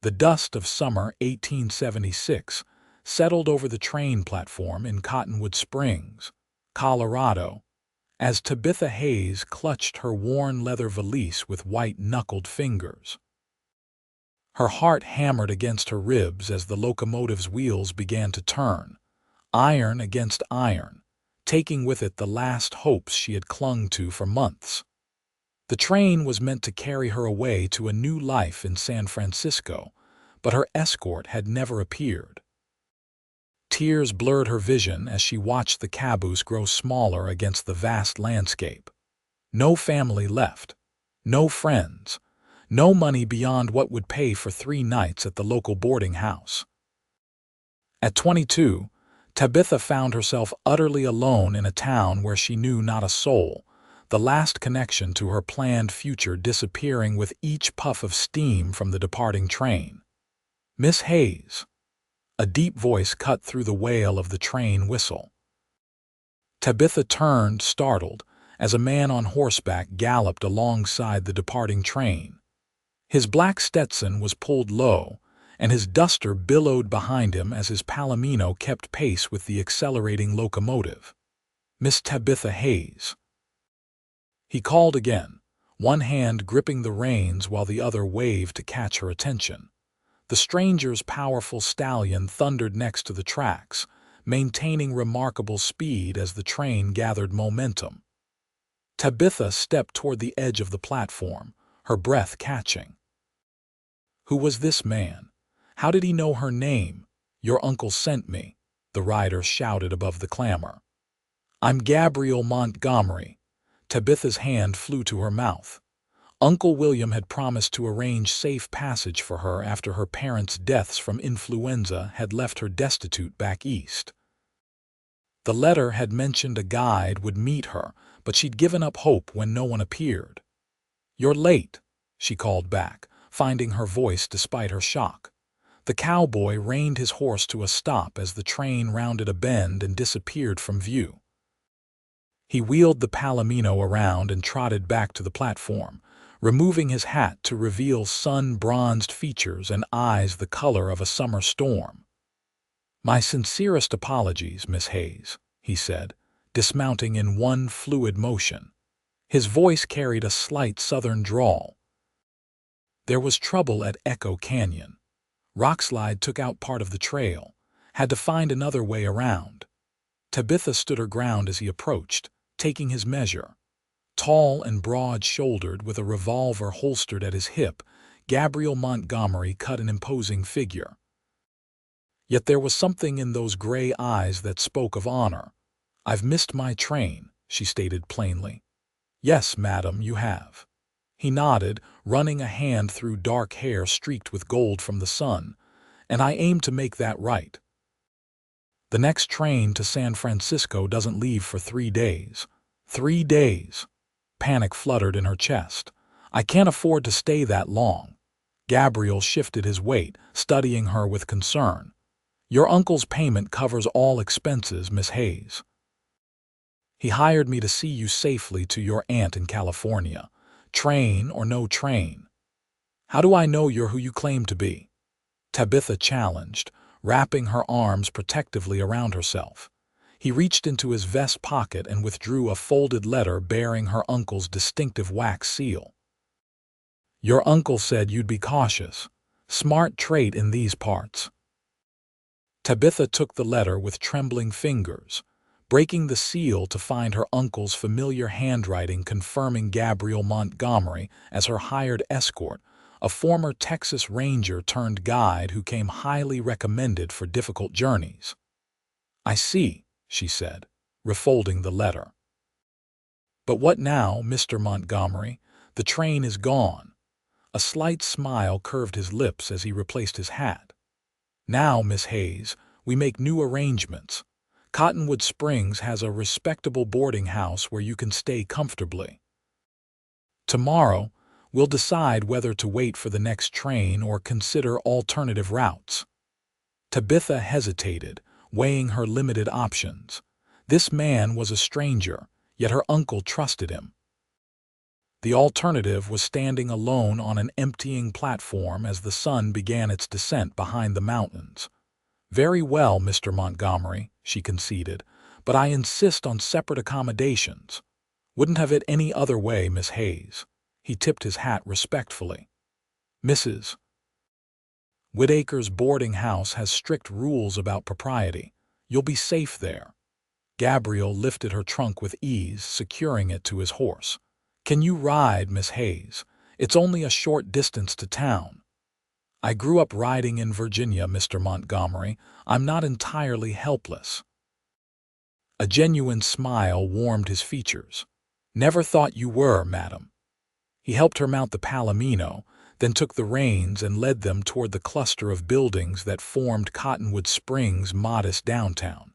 The dust of summer 1876 settled over the train platform in Cottonwood Springs, Colorado, as Tabitha Hayes clutched her worn leather valise with white-knuckled fingers. Her heart hammered against her ribs as the locomotive's wheels began to turn, iron against iron, taking with it the last hopes she had clung to for months. The train was meant to carry her away to a new life in San Francisco, but her escort had never appeared. Tears blurred her vision as she watched the caboose grow smaller against the vast landscape. No family left, no friends, no money beyond what would pay for 3 nights at the local boarding house. At 22, Tabitha found herself utterly alone in a town where she knew not a soul, the last connection to her planned future disappearing with each puff of steam from the departing train. "Miss Hayes." A deep voice cut through the wail of the train whistle. Tabitha turned, startled, as a man on horseback galloped alongside the departing train. His black Stetson was pulled low, and his duster billowed behind him as his palomino kept pace with the accelerating locomotive. "Miss Tabitha Hayes." He called again, one hand gripping the reins while the other waved to catch her attention. The stranger's powerful stallion thundered next to the tracks, maintaining remarkable speed as the train gathered momentum. Tabitha stepped toward the edge of the platform, her breath catching. Who was this man? How did he know her name? "Your uncle sent me," the rider shouted above the clamor. "I'm Gabriel Montgomery." Tabitha's hand flew to her mouth. Uncle William had promised to arrange safe passage for her after her parents' deaths from influenza had left her destitute back east. The letter had mentioned a guide would meet her, but she'd given up hope when no one appeared. "You're late," she called back, finding her voice despite her shock. The cowboy reined his horse to a stop as the train rounded a bend and disappeared from view. He wheeled the palomino around and trotted back to the platform, removing his hat to reveal sun-bronzed features and eyes the color of a summer storm. "My sincerest apologies, Miss Hayes," he said, dismounting in one fluid motion. His voice carried a slight southern drawl. "There was trouble at Echo Canyon. Rockslide took out part of the trail. Had to find another way around." Tabitha stood her ground as he approached, taking his measure. Tall and broad-shouldered, with a revolver holstered at his hip, Gabriel Montgomery cut an imposing figure. Yet there was something in those gray eyes that spoke of honor. "I've missed my train," she stated plainly. "Yes, madam, you have." He nodded, running a hand through dark hair streaked with gold from the sun. "And I aim to make that right. The next train to San Francisco doesn't leave for 3 days. 3 days. Panic fluttered in her chest. "I can't afford to stay that long." Gabriel shifted his weight, studying her with concern. "Your uncle's payment covers all expenses, Miss Hayes. He hired me to see you safely to your aunt in California. Train or no train." "How do I know you're who you claim to be?" Tabitha challenged, wrapping her arms protectively around herself. He reached into his vest pocket and withdrew a folded letter bearing her uncle's distinctive wax seal. "Your uncle said you'd be cautious. Smart trait in these parts." Tabitha took the letter with trembling fingers, breaking the seal to find her uncle's familiar handwriting confirming Gabriel Montgomery as her hired escort, a former Texas Ranger turned guide who came highly recommended for difficult journeys. "I see," she said, refolding the letter. "But what now, Mr. Montgomery? The train is gone." A slight smile curved his lips as he replaced his hat. "Now, Miss Hayes, we make new arrangements. Cottonwood Springs has a respectable boarding house where you can stay comfortably. Tomorrow, we'll decide whether to wait for the next train or consider alternative routes." Tabitha hesitated, weighing her limited options. This man was a stranger, yet her uncle trusted him. The alternative was standing alone on an emptying platform as the sun began its descent behind the mountains. "Very well, Mr. Montgomery," she conceded, "but I insist on separate accommodations." "Wouldn't have it any other way, Miss Hayes." He tipped his hat respectfully. "Mrs. Whitaker's boarding house has strict rules about propriety. You'll be safe there." Gabriel lifted her trunk with ease, securing it to his horse. "Can you ride, Miss Hayes? It's only a short distance to town." "I grew up riding in Virginia, Mr. Montgomery. I'm not entirely helpless." A genuine smile warmed his features. "Never thought you were, madam." He helped her mount the palomino, then took the reins and led them toward the cluster of buildings that formed Cottonwood Springs' modest downtown.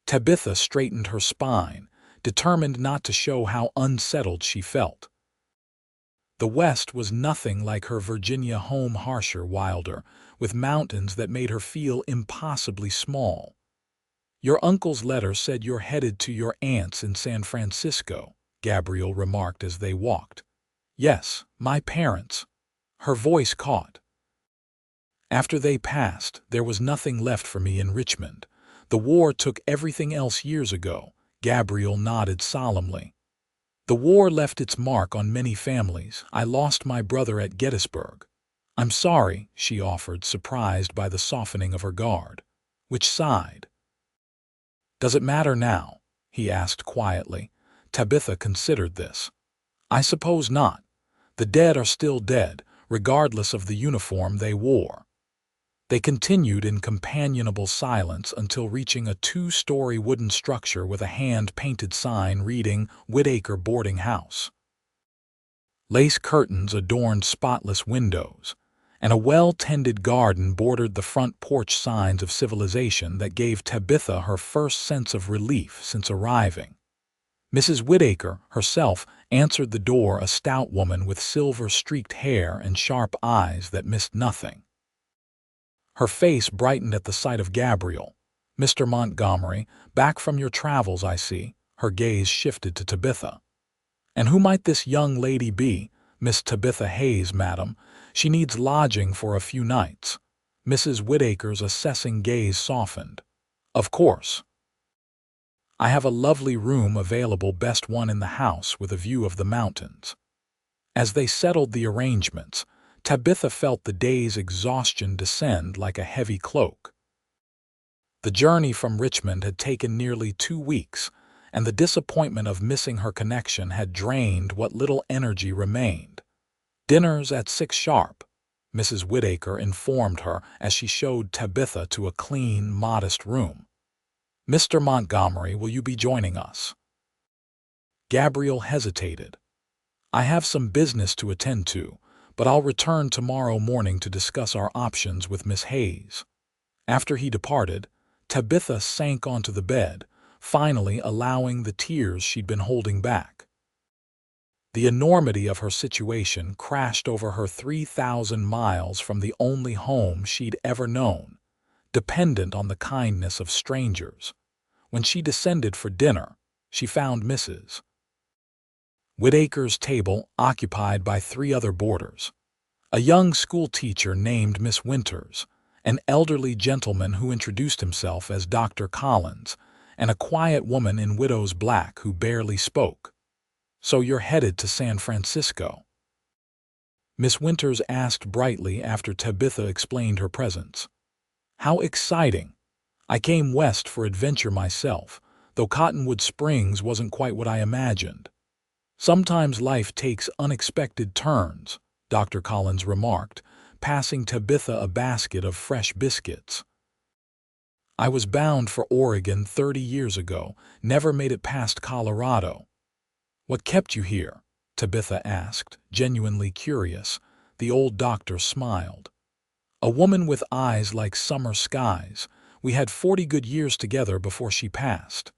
Tabitha straightened her spine, determined not to show how unsettled she felt. The West was nothing like her Virginia home, harsher, wilder, with mountains that made her feel impossibly small. "Your uncle's letter said you're headed to your aunt's in San Francisco," Gabriel remarked as they walked. "Yes, my parents." Her voice caught. "After they passed, there was nothing left for me in Richmond. The war took everything else years ago." Gabriel nodded solemnly. "The war left its mark on many families. I lost my brother at Gettysburg." "I'm sorry," she offered, surprised by the softening of her guard. "Which side?" "Does it matter now?" he asked quietly. Tabitha considered this. "I suppose not. The dead are still dead, regardless of the uniform they wore." They continued in companionable silence until reaching a two-story wooden structure with a hand-painted sign reading Whitaker Boarding House. Lace curtains adorned spotless windows, and a well-tended garden bordered the front porch, signs of civilization that gave Tabitha her first sense of relief since arriving. Mrs. Whitaker herself answered the door, a stout woman with silver-streaked hair and sharp eyes that missed nothing. Her face brightened at the sight of Gabriel. "Mr. Montgomery, back from your travels, I see." Her gaze shifted to Tabitha. "And who might this young lady be?" "Miss Tabitha Hayes, madam. She needs lodging for a few nights." Mrs. Whitaker's assessing gaze softened. "Of course. I have a lovely room available, best one in the house, with a view of the mountains." As they settled the arrangements, Tabitha felt the day's exhaustion descend like a heavy cloak. The journey from Richmond had taken nearly 2 weeks, and the disappointment of missing her connection had drained what little energy remained. "Dinner's at 6 sharp," Mrs. Whitaker informed her as she showed Tabitha to a clean, modest room. "Mr. Montgomery, will you be joining us?" Gabriel hesitated. "I have some business to attend to, but I'll return tomorrow morning to discuss our options with Miss Hayes." After he departed, Tabitha sank onto the bed, finally allowing the tears she'd been holding back. The enormity of her situation crashed over her 3,000 miles from the only home she'd ever known, dependent on the kindness of strangers. When she descended for dinner, she found Mrs. Whitaker's table occupied by 3 other boarders: a young schoolteacher named Miss Winters, an elderly gentleman who introduced himself as Dr. Collins, and a quiet woman in widow's black who barely spoke. "So you're headed to San Francisco?" Miss Winters asked brightly after Tabitha explained her presence. "How exciting! I came west for adventure myself, though Cottonwood Springs wasn't quite what I imagined." "Sometimes life takes unexpected turns," Dr. Collins remarked, passing Tabitha a basket of fresh biscuits. "I was bound for Oregon 30 years ago, never made it past Colorado." "What kept you here?" Tabitha asked, genuinely curious. The old doctor smiled. "A woman with eyes like summer skies. We had 40 good years together before she passed."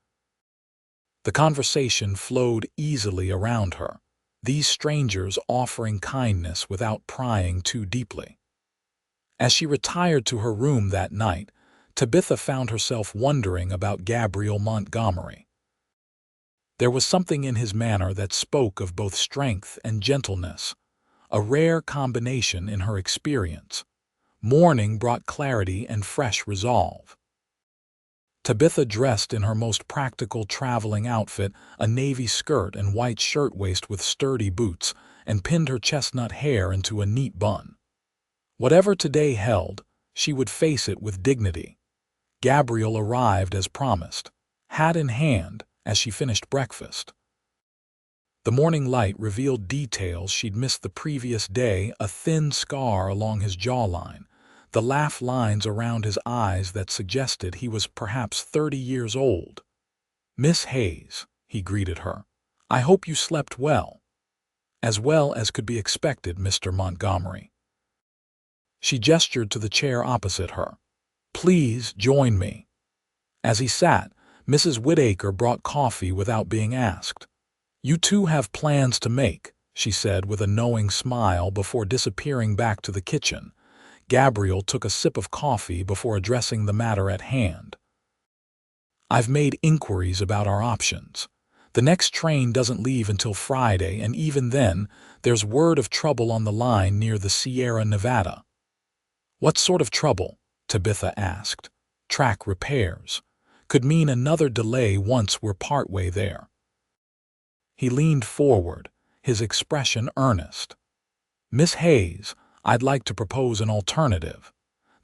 The conversation flowed easily around her, these strangers offering kindness without prying too deeply. As she retired to her room that night, Tabitha found herself wondering about Gabriel Montgomery. There was something in his manner that spoke of both strength and gentleness, a rare combination in her experience. Morning brought clarity and fresh resolve. Tabitha dressed in her most practical traveling outfit, a navy skirt and white shirtwaist with sturdy boots, and pinned her chestnut hair into a neat bun. Whatever today held, she would face it with dignity. Gabriel arrived as promised, hat in hand, as she finished breakfast. The morning light revealed details she'd missed the previous day, a thin scar along his jawline, the laugh lines around his eyes that suggested he was perhaps 30 years old. "Miss Hayes," he greeted her, "I hope you slept well." "As well as could be expected, Mr. Montgomery." She gestured to the chair opposite her. "Please join me." As he sat, Mrs. Whittaker brought coffee without being asked. "You two have plans to make," she said with a knowing smile before disappearing back to the kitchen. Gabriel took a sip of coffee before addressing the matter at hand. "I've made inquiries about our options. The next train doesn't leave until Friday, and even then, there's word of trouble on the line near the Sierra Nevada." "What sort of trouble?" Tabitha asked. "Track repairs. Could mean another delay once we're partway there." He leaned forward, his expression earnest. "Miss Hayes, I'd like to propose an alternative.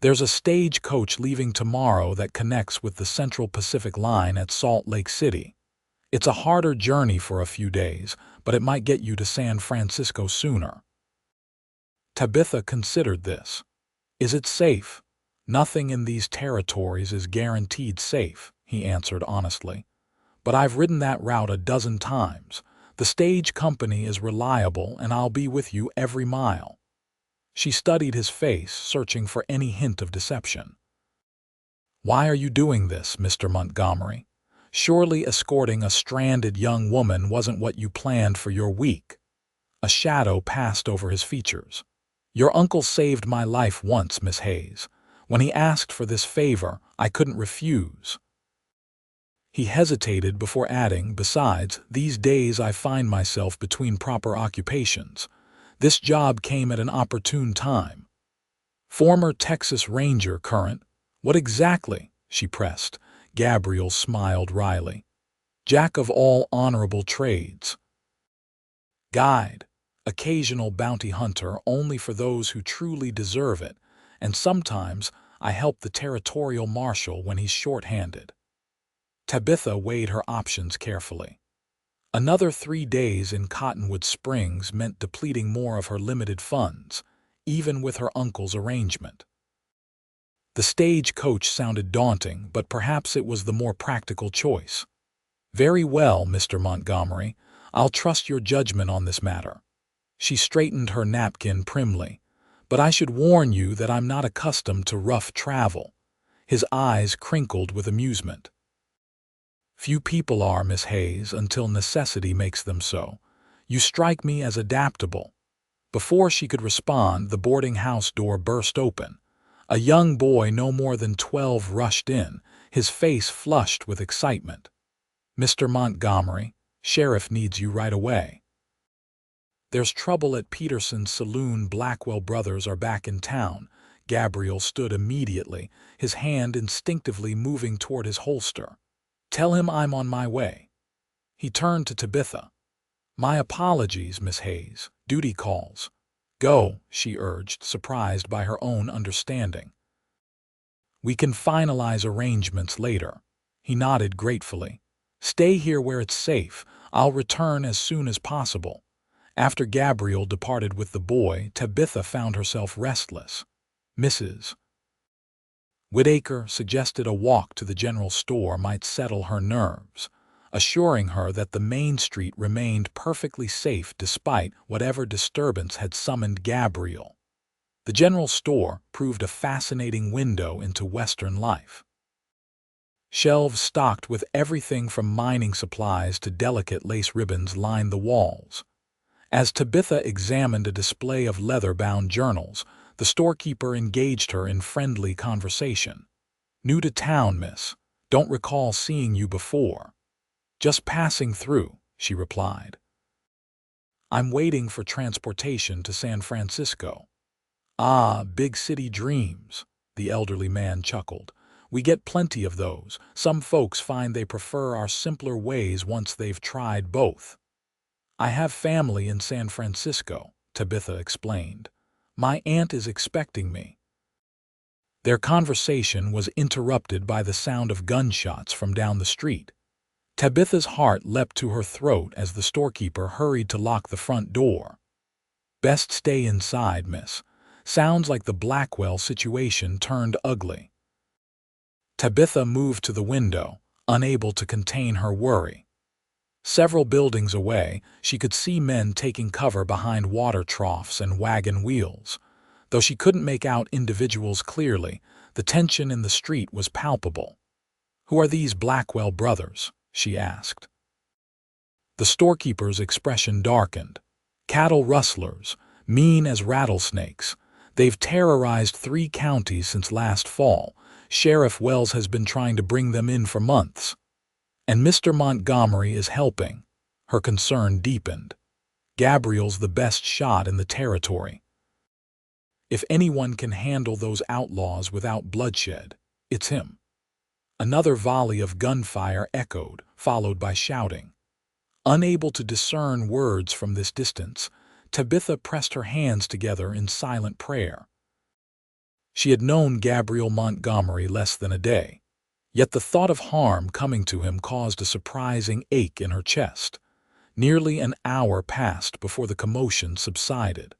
There's a stagecoach leaving tomorrow that connects with the Central Pacific Line at Salt Lake City. It's a harder journey for a few days, but it might get you to San Francisco sooner." Tabitha considered this. "Is it safe?" "Nothing in these territories is guaranteed safe," he answered honestly. "But I've ridden that route a dozen times. The stage company is reliable, and I'll be with you every mile." She studied his face, searching for any hint of deception. "Why are you doing this, Mr. Montgomery? Surely escorting a stranded young woman wasn't what you planned for your week." A shadow passed over his features. "Your uncle saved my life once, Miss Hayes. When he asked for this favor, I couldn't refuse." He hesitated before adding, "Besides, these days I find myself between proper occupations. This job came at an opportune time." "Former Texas Ranger, current. What exactly?" she pressed. Gabriel smiled wryly. "Jack of all honorable trades. Guide. Occasional bounty hunter only for those who truly deserve it, and sometimes I help the territorial marshal when he's short-handed." Tabitha weighed her options carefully. Another 3 days in Cottonwood Springs meant depleting more of her limited funds, even with her uncle's arrangement. The stagecoach sounded daunting, but perhaps it was the more practical choice. "Very well, Mr. Montgomery. I'll trust your judgment on this matter." She straightened her napkin primly. "But I should warn you that I'm not accustomed to rough travel." His eyes crinkled with amusement. "Few people are, Miss Hayes, until necessity makes them so. You strike me as adaptable." Before she could respond, the boarding house door burst open. A young boy no more than 12 rushed in, his face flushed with excitement. "Mr. Montgomery, sheriff needs you right away." "There's trouble at Peterson's saloon. Blackwell brothers are back in town." Gabriel stood immediately, his hand instinctively moving toward his holster. "Tell him I'm on my way." He turned to Tabitha. "My apologies, Miss Hayes. Duty calls." "Go," she urged, surprised by her own understanding. "We can finalize arrangements later." He nodded gratefully. "Stay here where it's safe. I'll return as soon as possible." After Gabriel departed with the boy, Tabitha found herself restless. Mrs. Whittaker suggested a walk to the general store might settle her nerves, assuring her that the main street remained perfectly safe despite whatever disturbance had summoned Gabriel. The general store proved a fascinating window into Western life. Shelves stocked with everything from mining supplies to delicate lace ribbons lined the walls. As Tabitha examined a display of leather-bound journals, the storekeeper engaged her in friendly conversation. "New to town, miss. Don't recall seeing you before." "Just passing through," she replied. "I'm waiting for transportation to San Francisco." "Ah, big city dreams," the elderly man chuckled. "We get plenty of those. Some folks find they prefer our simpler ways once they've tried both." "I have family in San Francisco," Tabitha explained. "My aunt is expecting me." Their conversation was interrupted by the sound of gunshots from down the street. Tabitha's heart leapt to her throat as the storekeeper hurried to lock the front door. "Best stay inside, miss. Sounds like the Blackwell situation turned ugly." Tabitha moved to the window, unable to contain her worry. Several buildings away, she could see men taking cover behind water troughs and wagon wheels. Though she couldn't make out individuals clearly, the tension in the street was palpable. "Who are these Blackwell brothers?" she asked. The storekeeper's expression darkened. "Cattle rustlers, mean as rattlesnakes. They've terrorized 3 counties since last fall. Sheriff Wells has been trying to bring them in for months. And Mr. Montgomery is helping." Her concern deepened. "Gabriel's the best shot in the territory. If anyone can handle those outlaws without bloodshed, it's him." Another volley of gunfire echoed, followed by shouting. Unable to discern words from this distance, Tabitha pressed her hands together in silent prayer. She had known Gabriel Montgomery less than a day, yet the thought of harm coming to him caused a surprising ache in her chest. Nearly an hour passed before the commotion subsided.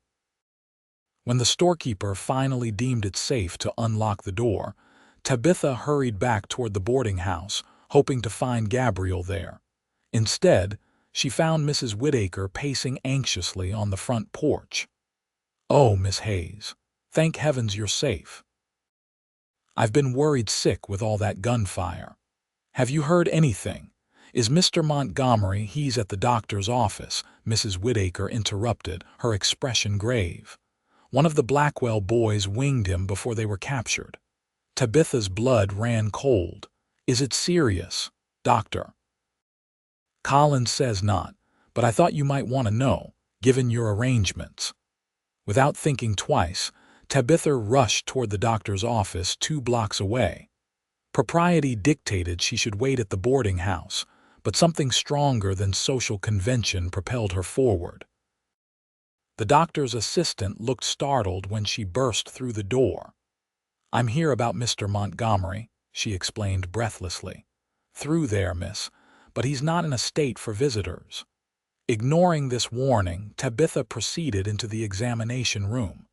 When the storekeeper finally deemed it safe to unlock the door, Tabitha hurried back toward the boarding house, hoping to find Gabriel there. Instead, she found Mrs. Whittaker pacing anxiously on the front porch. "Oh, Miss Hayes, thank heavens you're safe. I've been worried sick with all that gunfire. Have you heard anything? Is Mr. Montgomery—" "He's at the doctor's office," Mrs. Whittaker interrupted, her expression grave. "One of the Blackwell boys winged him before they were captured." Tabitha's blood ran cold. "Is it serious, doctor?" "Collins says not, but I thought you might want to know, given your arrangements." Without thinking twice, Tabitha rushed toward the doctor's office 2 blocks away. Propriety dictated she should wait at the boarding house, but something stronger than social convention propelled her forward. The doctor's assistant looked startled when she burst through the door. "I'm here about Mr. Montgomery," she explained breathlessly. "Through there, miss, but he's not in a state for visitors." Ignoring this warning, Tabitha proceeded into the examination room.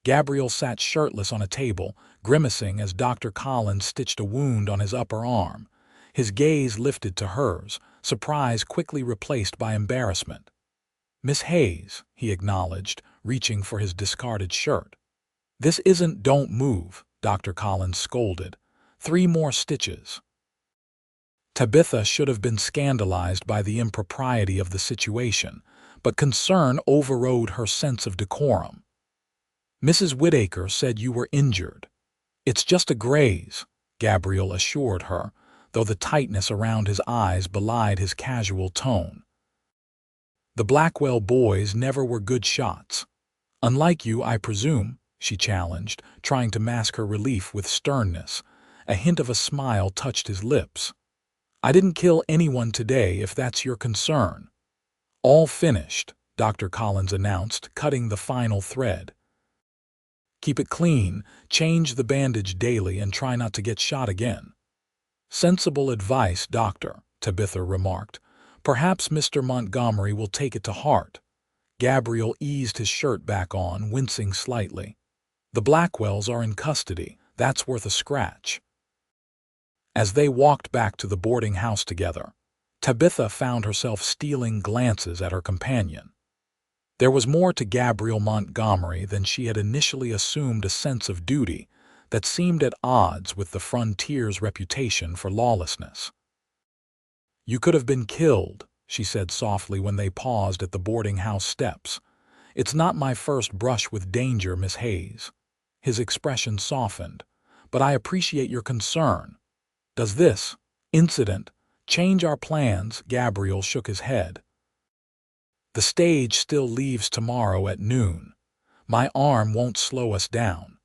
Gabriel sat shirtless on a table, grimacing as Dr. Collins stitched a wound on his upper arm. His gaze lifted to hers, surprise quickly replaced by embarrassment. "Miss Hayes," he acknowledged, reaching for his discarded shirt. "This isn't—" "Don't move," Dr. Collins scolded. "3 more stitches." Tabitha should have been scandalized by the impropriety of the situation, but concern overrode her sense of decorum. "Mrs. Whittaker said you were injured." "It's just a graze," Gabriel assured her, though the tightness around his eyes belied his casual tone. "The Blackwell boys never were good shots." "Unlike you, I presume," she challenged, trying to mask her relief with sternness. A hint of a smile touched his lips. "I didn't kill anyone today, if that's your concern." "All finished," Dr. Collins announced, cutting the final thread. "Keep it clean, change the bandage daily, and try not to get shot again." "Sensible advice, doctor," Tabitha remarked. "Perhaps Mr. Montgomery will take it to heart." Gabriel eased his shirt back on, wincing slightly. "The Blackwells are in custody. That's worth a scratch." As they walked back to the boarding house together, Tabitha found herself stealing glances at her companion. There was more to Gabriel Montgomery than she had initially assumed, a sense of duty that seemed at odds with the frontier's reputation for lawlessness. "You could have been killed," she said softly when they paused at the boarding house steps. "It's not my first brush with danger, Miss Hayes." His expression softened. "But I appreciate your concern. Does this incident Change our plans, Gabriel shook his head. The stage still leaves tomorrow at noon. My arm won't slow us down.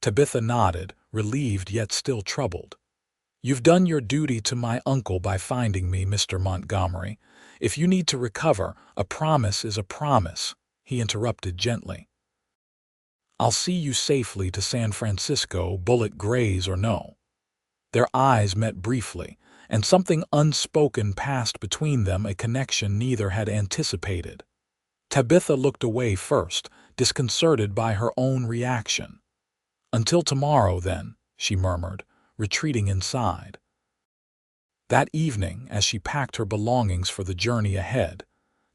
Tabitha nodded, relieved yet still troubled. You've done your duty to my uncle by finding me, Mr. Montgomery. If you need to recover, a promise is a promise, he interrupted gently. I'll see you safely to San Francisco, bullet graze or no. Their eyes met briefly, and something unspoken passed between them, a connection neither had anticipated. Tabitha looked away first, disconcerted by her own reaction. Until tomorrow, then, she murmured, retreating inside. That evening, as she packed her belongings for the journey ahead,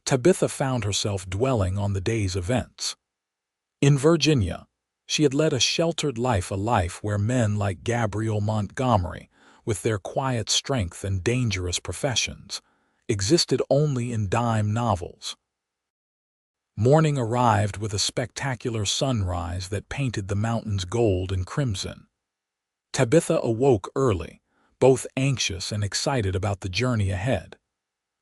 Tabitha found herself dwelling on the day's events. In Virginia, she had led a sheltered life, a life where men like Gabriel Montgomery, with their quiet strength and dangerous professions, existed only in dime novels. Morning arrived with a spectacular sunrise that painted the mountains gold and crimson. Tabitha awoke early, both anxious and excited about the journey ahead.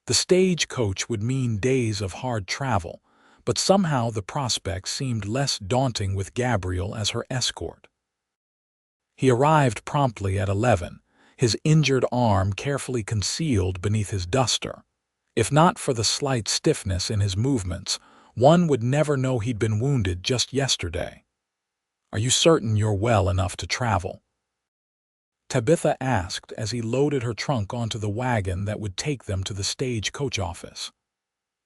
The stagecoach would mean days of hard travel, but somehow the prospect seemed less daunting with Gabriel as her escort. He arrived promptly at 11, his injured arm carefully concealed beneath his duster. If not for the slight stiffness in his movements, one would never know he'd been wounded just yesterday. Are you certain you're well enough to travel? Tabitha asked as he loaded her trunk onto the wagon that would take them to the stagecoach office.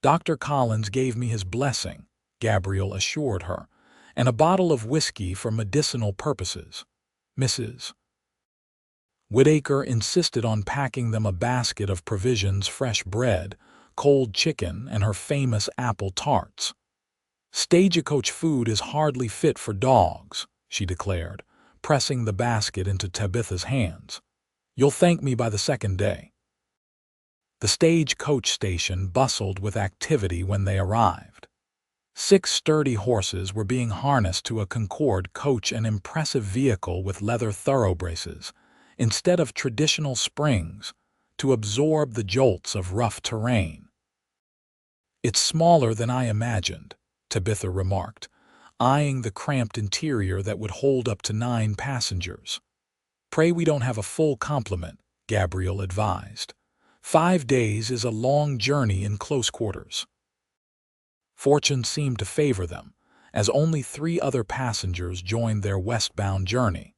Dr. Collins gave me his blessing, Gabriel assured her, and a bottle of whiskey for medicinal purposes. Mrs. Whitaker insisted on packing them a basket of provisions, fresh bread, cold chicken, and her famous apple tarts. Stagecoach food is hardly fit for dogs, she declared, pressing the basket into Tabitha's hands. You'll thank me by the second day. The stagecoach station bustled with activity when they arrived. 6 sturdy horses were being harnessed to a Concorde coach, an impressive vehicle with leather thoroughbraces, instead of traditional springs, to absorb the jolts of rough terrain. It's smaller than I imagined, Tabitha remarked, eyeing the cramped interior that would hold up to 9 passengers. Pray we don't have a full complement, Gabriel advised. 5 days is a long journey in close quarters. Fortune seemed to favor them, as only 3 other passengers joined their westbound journey.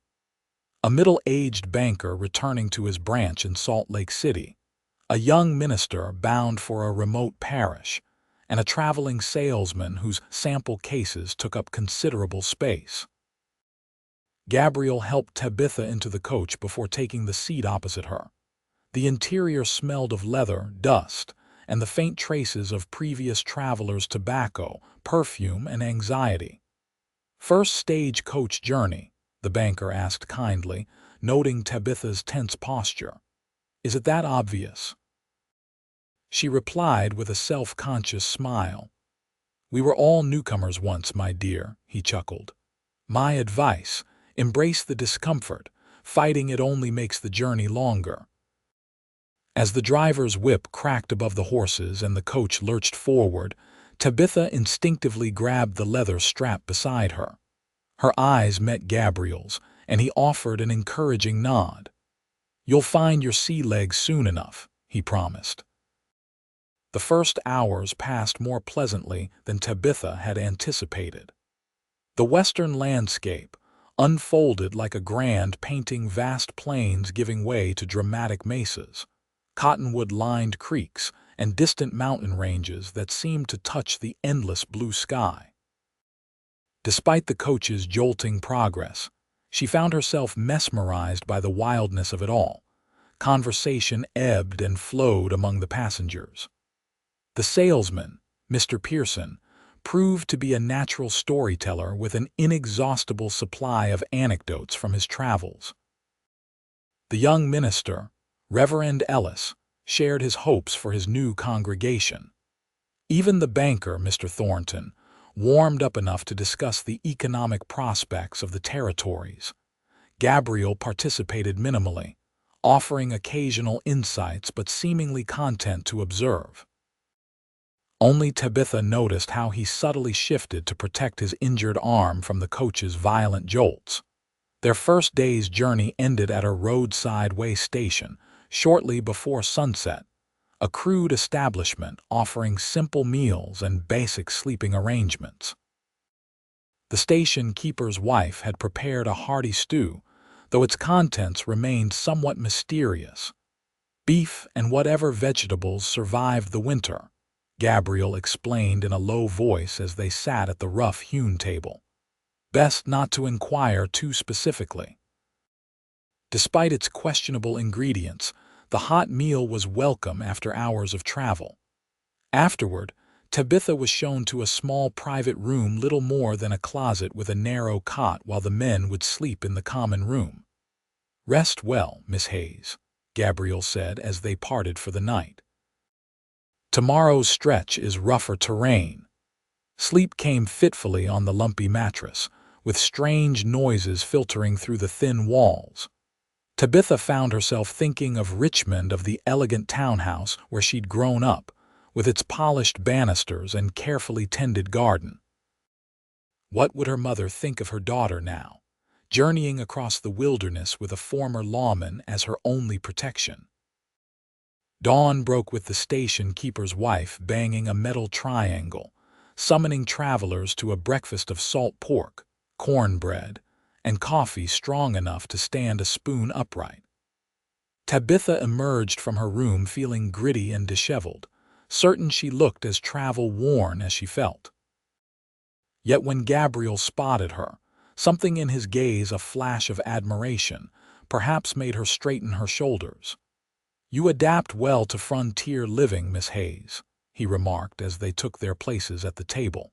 A middle-aged banker returning to his branch in Salt Lake City, a young minister bound for a remote parish, and a traveling salesman whose sample cases took up considerable space. Gabriel helped Tabitha into the coach before taking the seat opposite her. The interior smelled of leather, dust, and the faint traces of previous travelers' tobacco, perfume, and anxiety. First stagecoach journey, the banker asked kindly, noting Tabitha's tense posture. Is it that obvious? She replied with a self-conscious smile. We were all newcomers once, my dear, he chuckled. My advice, embrace the discomfort. Fighting it only makes the journey longer. As the driver's whip cracked above the horses and the coach lurched forward, Tabitha instinctively grabbed the leather strap beside her. Her eyes met Gabriel's, and he offered an encouraging nod. You'll find your sea legs soon enough, he promised. The first hours passed more pleasantly than Tabitha had anticipated. The western landscape unfolded like a grand painting, vast plains giving way to dramatic mesas, cottonwood-lined creeks, and distant mountain ranges that seemed to touch the endless blue sky. Despite the coach's jolting progress, she found herself mesmerized by the wildness of it all. Conversation ebbed and flowed among the passengers. The salesman, Mr. Pearson, proved to be a natural storyteller with an inexhaustible supply of anecdotes from his travels. The young minister, Reverend Ellis, shared his hopes for his new congregation. Even the banker, Mr. Thornton, warmed up enough to discuss the economic prospects of the territories. Gabriel participated minimally, offering occasional insights but seemingly content to observe. Only Tabitha noticed how he subtly shifted to protect his injured arm from the coach's violent jolts. Their first day's journey ended at a roadside way station shortly before sunset, a crude establishment offering simple meals and basic sleeping arrangements. The station keeper's wife had prepared a hearty stew, though its contents remained somewhat mysterious. Beef and whatever vegetables survived the winter, Gabriel explained in a low voice as they sat at the rough-hewn table. Best not to inquire too specifically. Despite its questionable ingredients, the hot meal was welcome after hours of travel. Afterward, Tabitha was shown to a small private room, little more than a closet with a narrow cot, while the men would sleep in the common room. "Rest well, Miss Hayes," Gabriel said as they parted for the night. "Tomorrow's stretch is rougher terrain." Sleep came fitfully on the lumpy mattress, with strange noises filtering through the thin walls. Tabitha found herself thinking of Richmond, of the elegant townhouse where she'd grown up, with its polished banisters and carefully tended garden. What would her mother think of her daughter now, journeying across the wilderness with a former lawman as her only protection? Dawn broke with the station keeper's wife banging a metal triangle, summoning travelers to a breakfast of salt pork, cornbread, and coffee strong enough to stand a spoon upright. Tabitha emerged from her room feeling gritty and disheveled, certain she looked as travel-worn as she felt. Yet when Gabriel spotted her, something in his gaze, a flash of admiration, perhaps made her straighten her shoulders. "You adapt well to frontier living, Miss Hayes," he remarked as they took their places at the table.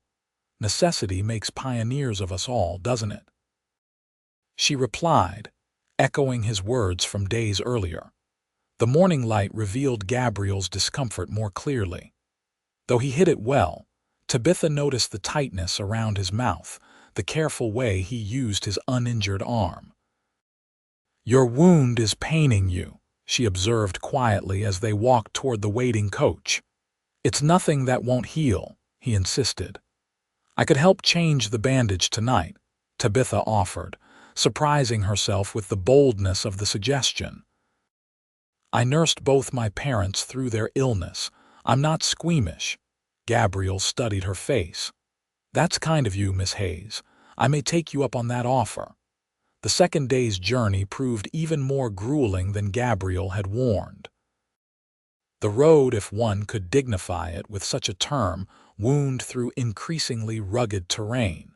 "Necessity makes pioneers of us all, doesn't it?" She replied, echoing his words from days earlier. The morning light revealed Gabriel's discomfort more clearly. Though he hid it well, Tabitha noticed the tightness around his mouth, the careful way he used his uninjured arm. "Your wound is paining you," she observed quietly as they walked toward the waiting coach. "It's nothing that won't heal," he insisted. "I could help change the bandage tonight," Tabitha offered, surprising herself with the boldness of the suggestion. "I nursed both my parents through their illness. I'm not squeamish." Gabriel studied her face. "That's kind of you, Miss Hayes. I may take you up on that offer." The second day's journey proved even more grueling than Gabriel had warned. The road, if one could dignify it with such a term, wound through increasingly rugged terrain.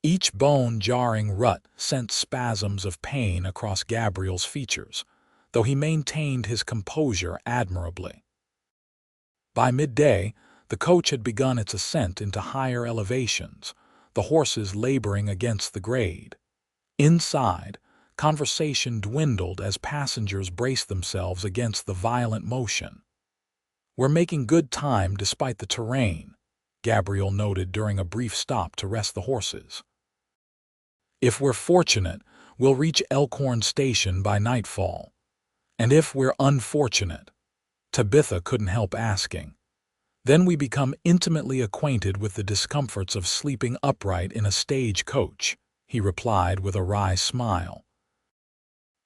Each bone-jarring rut sent spasms of pain across Gabriel's features, though he maintained his composure admirably. By midday, the coach had begun its ascent into higher elevations, the horses laboring against the grade. Inside, conversation dwindled as passengers braced themselves against the violent motion. "We're making good time despite the terrain," Gabriel noted during a brief stop to rest the horses. "If we're fortunate, we'll reach Elkhorn Station by nightfall. And if we're unfortunate," Tabitha couldn't help asking, "then we become intimately acquainted with the discomforts of sleeping upright in a stage coach," he replied with a wry smile.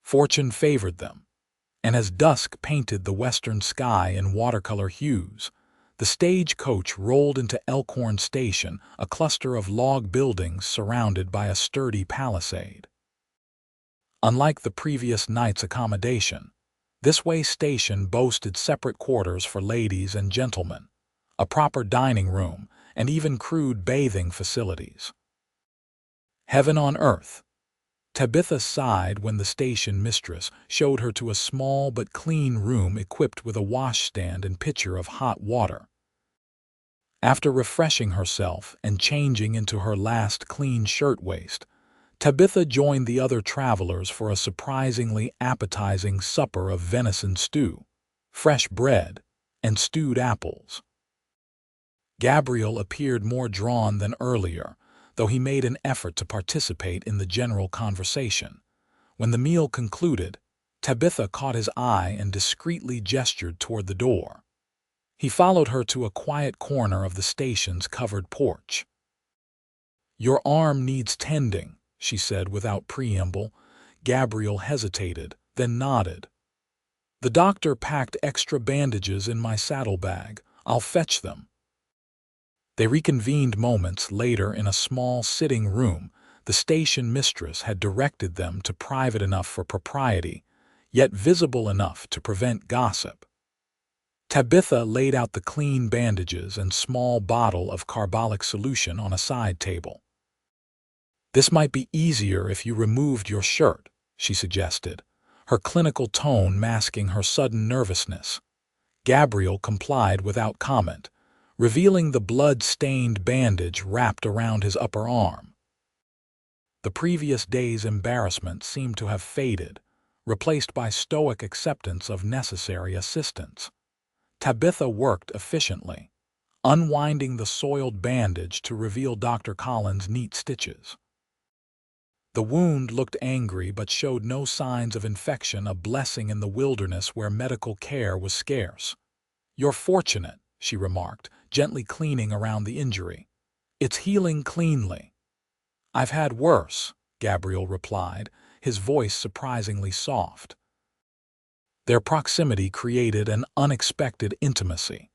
Fortune favored them, and as dusk painted the western sky in watercolor hues, the stage coach rolled into Elkhorn Station, a cluster of log buildings surrounded by a sturdy palisade. Unlike the previous night's accommodation, this way station boasted separate quarters for ladies and gentlemen, a proper dining room, and even crude bathing facilities. Heaven on earth. Tabitha sighed when the station mistress showed her to a small but clean room equipped with a washstand and pitcher of hot water. After refreshing herself and changing into her last clean shirtwaist, Tabitha joined the other travelers for a surprisingly appetizing supper of venison stew, fresh bread, and stewed apples. Gabriel appeared more drawn than earlier, though he made an effort to participate in the general conversation. When the meal concluded, Tabitha caught his eye and discreetly gestured toward the door. He followed her to a quiet corner of the station's covered porch. "Your arm needs tending," she said without preamble. Gabriel hesitated, then nodded. "The doctor packed extra bandages in my saddlebag. I'll fetch them." They reconvened moments later in a small sitting room. The station mistress had directed them to private enough for propriety, yet visible enough to prevent gossip. Tabitha laid out the clean bandages and small bottle of carbolic solution on a side table. "This might be easier if you removed your shirt," she suggested, her clinical tone masking her sudden nervousness. Gabriel complied without comment, revealing the blood-stained bandage wrapped around his upper arm. The previous day's embarrassment seemed to have faded, replaced by stoic acceptance of necessary assistance. Tabitha worked efficiently, unwinding the soiled bandage to reveal Dr. Collins' neat stitches. The wound looked angry but showed no signs of infection, a blessing in the wilderness where medical care was scarce. "You're fortunate," she remarked, gently cleaning around the injury. "It's healing cleanly." "I've had worse," Gabriel replied, his voice surprisingly soft. Their proximity created an unexpected intimacy.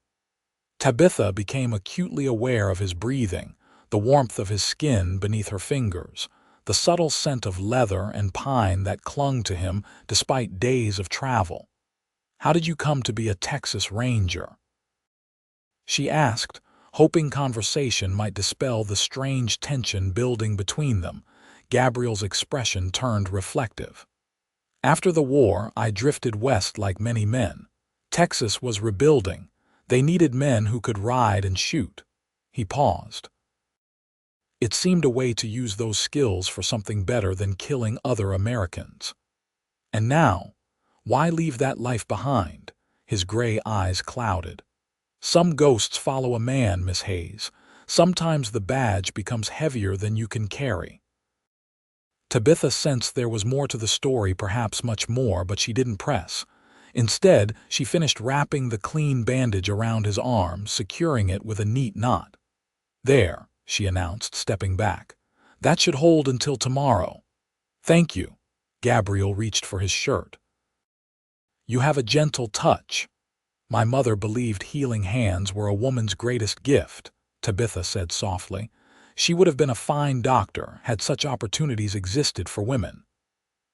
Tabitha became acutely aware of his breathing, the warmth of his skin beneath her fingers, the subtle scent of leather and pine that clung to him despite days of travel. "How did you come to be a Texas Ranger?" she asked, hoping conversation might dispel the strange tension building between them. Gabriel's expression turned reflective. "After the war, I drifted west like many men. Texas was rebuilding. They needed men who could ride and shoot." He paused. It seemed a way to use those skills for something better than killing other Americans. "And now, why leave that life behind?" His gray eyes clouded. "Some ghosts follow a man, Miss Hayes. Sometimes the badge becomes heavier than you can carry." Tabitha sensed there was more to the story, perhaps much more, but she didn't press. Instead, she finished wrapping the clean bandage around his arm, securing it with a neat knot. "There," she announced, stepping back. "That should hold until tomorrow." "Thank you." Gabriel reached for his shirt. "You have a gentle touch." "My mother believed healing hands were a woman's greatest gift," Tabitha said softly. "She would have been a fine doctor had such opportunities existed for women."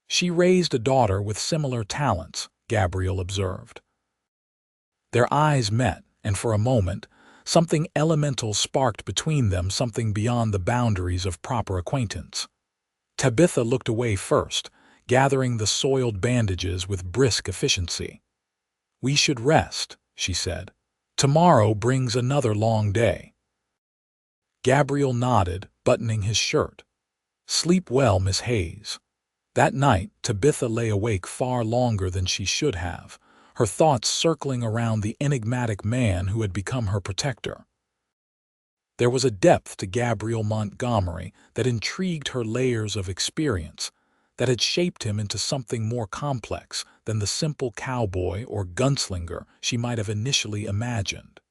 "She raised a daughter with similar talents," Gabriel observed. Their eyes met, and for a moment, something elemental sparked between them, something beyond the boundaries of proper acquaintance. Tabitha looked away first, gathering the soiled bandages with brisk efficiency. "We should rest," she said. "Tomorrow brings another long day." Gabriel nodded, buttoning his shirt. "Sleep well, Miss Hayes." That night, Tabitha lay awake far longer than she should have, her thoughts circling around the enigmatic man who had become her protector. There was a depth to Gabriel Montgomery that intrigued her, layers of experience that had shaped him into something more complex than the simple cowboy or gunslinger she might have initially imagined.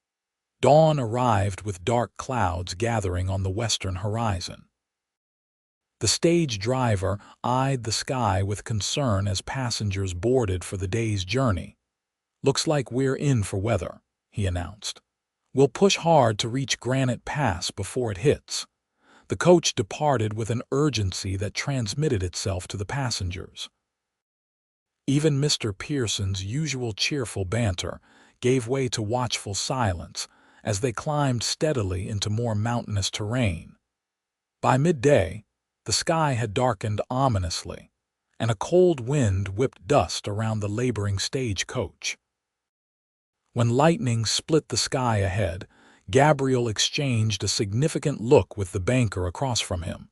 Dawn arrived with dark clouds gathering on the western horizon. The stage driver eyed the sky with concern as passengers boarded for the day's journey. "Looks like we're in for weather," he announced. "We'll push hard to reach Granite Pass before it hits." The coach departed with an urgency that transmitted itself to the passengers. Even Mr. Pearson's usual cheerful banter gave way to watchful silence as they climbed steadily into more mountainous terrain. By midday, the sky had darkened ominously, and a cold wind whipped dust around the laboring stagecoach. When lightning split the sky ahead, Gabriel exchanged a significant look with the banker across from him.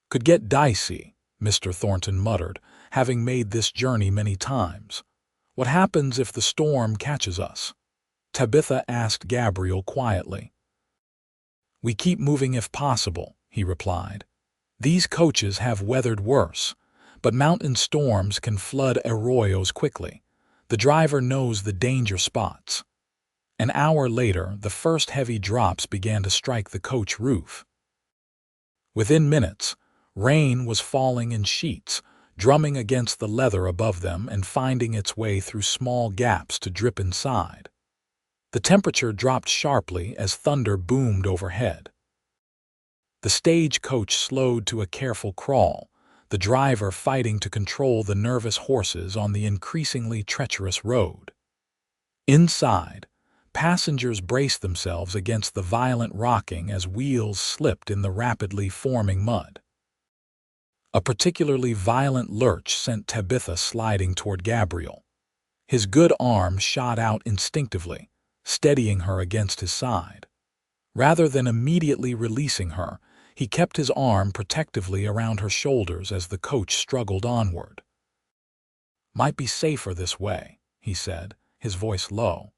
"Could get dicey," Mr. Thornton muttered, having made this journey many times. "What happens if the storm catches us?" Tabitha asked Gabriel quietly. "We keep moving if possible," he replied. "These coaches have weathered worse, but mountain storms can flood arroyos quickly. The driver knows the danger spots. An hour later, the first heavy drops began to strike the coach roof. Within minutes, rain was falling in sheets, drumming against the leather above them and finding its way through small gaps to drip inside. The temperature dropped sharply as thunder boomed overhead. The stagecoach slowed to a careful crawl, the driver fighting to control the nervous horses on the increasingly treacherous road. Inside, passengers braced themselves against the violent rocking as wheels slipped in the rapidly forming mud. A particularly violent lurch sent Tabitha sliding toward Gabriel. His good arm shot out instinctively, steadying her against his side. Rather than immediately releasing her, he kept his arm protectively around her shoulders as the coach struggled onward. "Might be safer this way," he said, his voice low.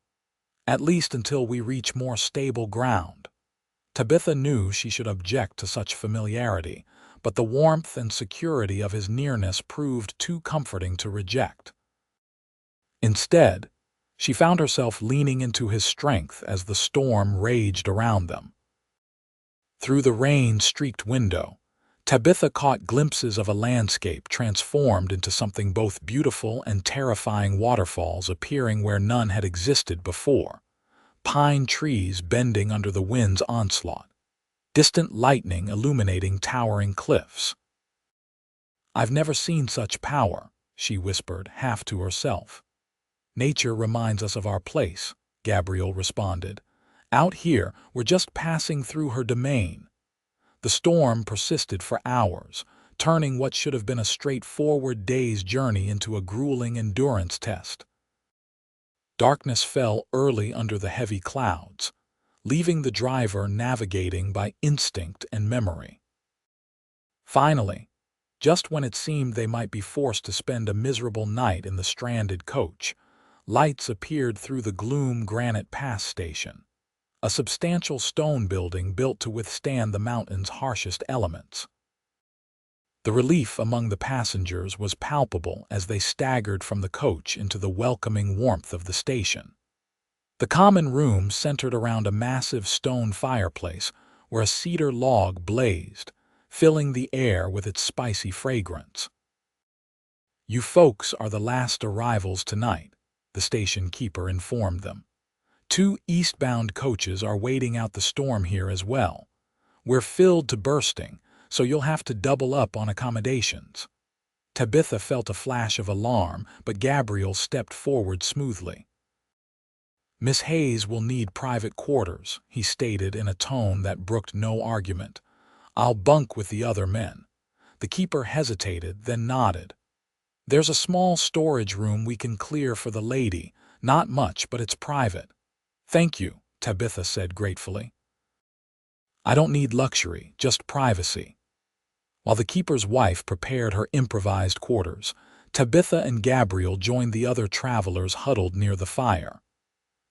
"At least until we reach more stable ground." Tabitha knew she should object to such familiarity, but the warmth and security of his nearness proved too comforting to reject. Instead, she found herself leaning into his strength as the storm raged around them. Through the rain-streaked window, Tabitha caught glimpses of a landscape transformed into something both beautiful and terrifying, waterfalls appearing where none had existed before, pine trees bending under the wind's onslaught, distant lightning illuminating towering cliffs. "I've never seen such power," she whispered, half to herself. "Nature reminds us of our place," Gabriel responded. "Out here, we're just passing through her domain." The storm persisted for hours, turning what should have been a straightforward day's journey into a grueling endurance test. Darkness fell early under the heavy clouds, leaving the driver navigating by instinct and memory. Finally, just when it seemed they might be forced to spend a miserable night in the stranded coach, lights appeared through the gloom. Granite Pass Station, a substantial stone building built to withstand the mountain's harshest elements. The relief among the passengers was palpable as they staggered from the coach into the welcoming warmth of the station. The common room centered around a massive stone fireplace where a cedar log blazed, filling the air with its spicy fragrance. "You folks are the last arrivals tonight," the station keeper informed them. "2 eastbound coaches are waiting out the storm here as well. We're filled to bursting, so you'll have to double up on accommodations." Tabitha felt a flash of alarm, but Gabriel stepped forward smoothly. "Miss Hayes will need private quarters," he stated in a tone that brooked no argument. "I'll bunk with the other men." The keeper hesitated, then nodded. "There's a small storage room we can clear for the lady. Not much, but it's private." "Thank you," Tabitha said gratefully. "I don't need luxury, just privacy." While the keeper's wife prepared her improvised quarters, Tabitha and Gabriel joined the other travelers huddled near the fire.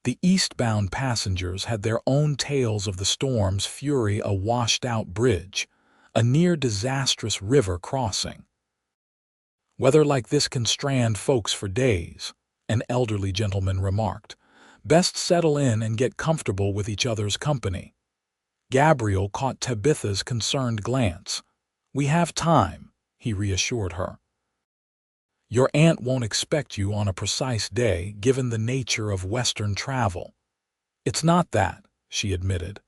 The eastbound passengers had their own tales of the storm's fury: a washed-out bridge, a near-disastrous river crossing. "Weather like this can strand folks for days," an elderly gentleman remarked. "Best settle in and get comfortable with each other's company." Gabriel caught Tabitha's concerned glance. "We have time," he reassured her. "Your aunt won't expect you on a precise day, given the nature of Western travel." "It's not that," she admitted.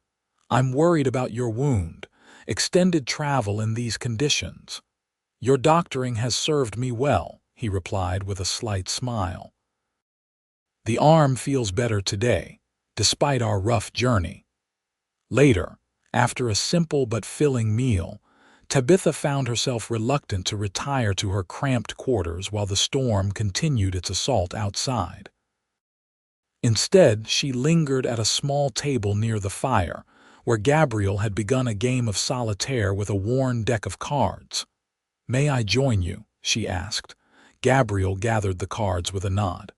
"I'm worried about your wound. Extended travel in these conditions." "Your doctoring has served me well," he replied with a slight smile. "The arm feels better today, despite our rough journey." Later, after a simple but filling meal, Tabitha found herself reluctant to retire to her cramped quarters while the storm continued its assault outside. Instead, she lingered at a small table near the fire, where Gabriel had begun a game of solitaire with a worn deck of cards. "May I join you?" she asked. Gabriel gathered the cards with a nod.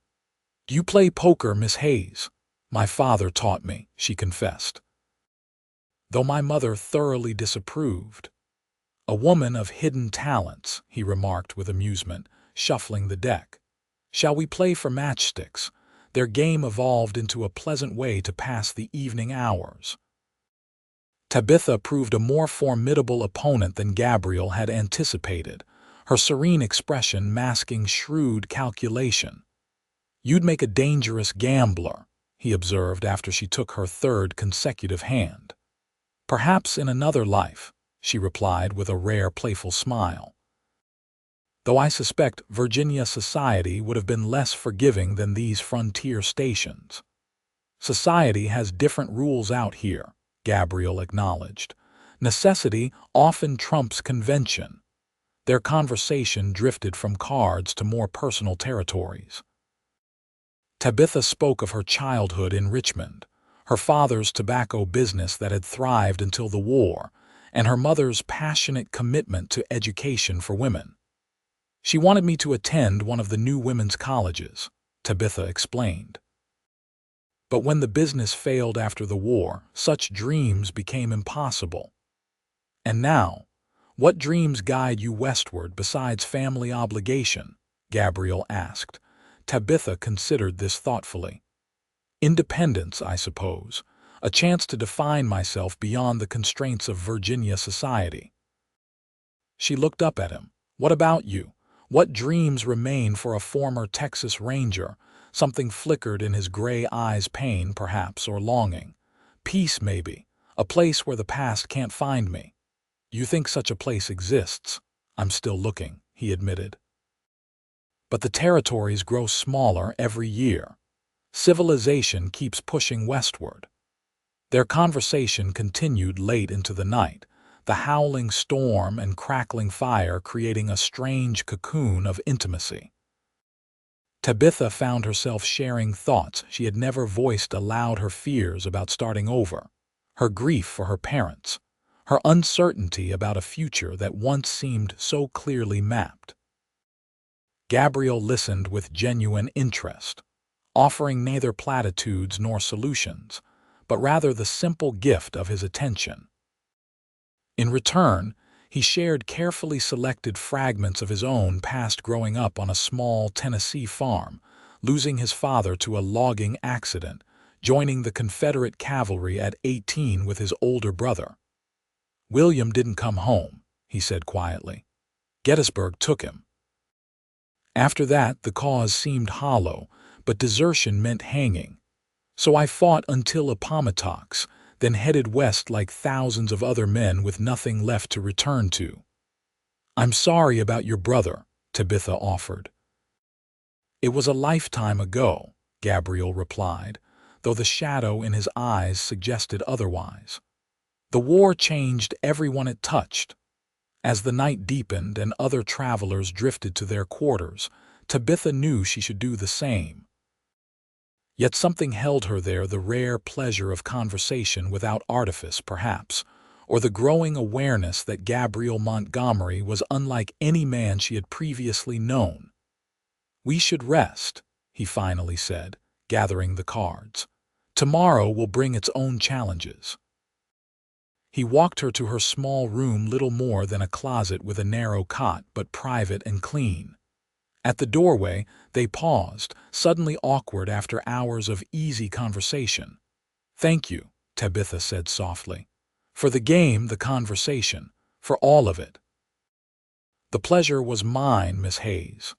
"Do you play poker, Miss Hayes?" "My father taught me," she confessed, "though my mother thoroughly disapproved." "A woman of hidden talents," he remarked with amusement, shuffling the deck. "Shall we play for matchsticks?" Their game evolved into a pleasant way to pass the evening hours. Tabitha proved a more formidable opponent than Gabriel had anticipated, her serene expression masking shrewd calculation. "You'd make a dangerous gambler," he observed after she took her third consecutive hand. "Perhaps in another life," she replied with a rare playful smile. "Though I suspect Virginia society would have been less forgiving than these frontier stations." "Society has different rules out here," Gabriel acknowledged. "Necessity often trumps convention." Their conversation drifted from cards to more personal territories. Tabitha spoke of her childhood in Richmond, her father's tobacco business that had thrived until the war, and her mother's passionate commitment to education for women. "She wanted me to attend one of the new women's colleges," Tabitha explained. "But when the business failed after the war, such dreams became impossible." "And now, what dreams guide you westward besides family obligation?" Gabriel asked. Tabitha considered this thoughtfully. "Independence, I suppose. A chance to define myself beyond the constraints of Virginia society." She looked up at him. "What about you? What dreams remain for a former Texas Ranger?" Something flickered in his gray eyes, pain, perhaps, or longing. "Peace, maybe. A place where the past can't find me." "You think such a place exists?" "I'm still looking," he admitted. "But the territories grow smaller every year. Civilization keeps pushing westward." Their conversation continued late into the night, the howling storm and crackling fire creating a strange cocoon of intimacy. Tabitha found herself sharing thoughts she had never voiced aloud, her fears about starting over, her grief for her parents, her uncertainty about a future that once seemed so clearly mapped. Gabriel listened with genuine interest, offering neither platitudes nor solutions, but rather the simple gift of his attention. In return, he shared carefully selected fragments of his own past, growing up on a small Tennessee farm, losing his father to a logging accident, joining the Confederate cavalry at 18 with his older brother. "William didn't come home," he said quietly. "Gettysburg took him." After that, the cause seemed hollow, but desertion meant hanging. "So I fought until Appomattox, then headed west like thousands of other men with nothing left to return to." "I'm sorry about your brother," Tabitha offered. "It was a lifetime ago," Gabriel replied, though the shadow in his eyes suggested otherwise. "The war changed everyone it touched." As the night deepened and other travelers drifted to their quarters, Tabitha knew she should do the same. Yet something held her there, the rare pleasure of conversation without artifice, perhaps, or the growing awareness that Gabriel Montgomery was unlike any man she had previously known. "We should rest," he finally said, gathering the cards. "Tomorrow will bring its own challenges." He walked her to her small room, little more than a closet with a narrow cot, but private and clean. At the doorway, they paused, suddenly awkward after hours of easy conversation. "Thank you," Tabitha said softly. "For the game, the conversation, for all of it." "The pleasure was mine, Miss Hayes."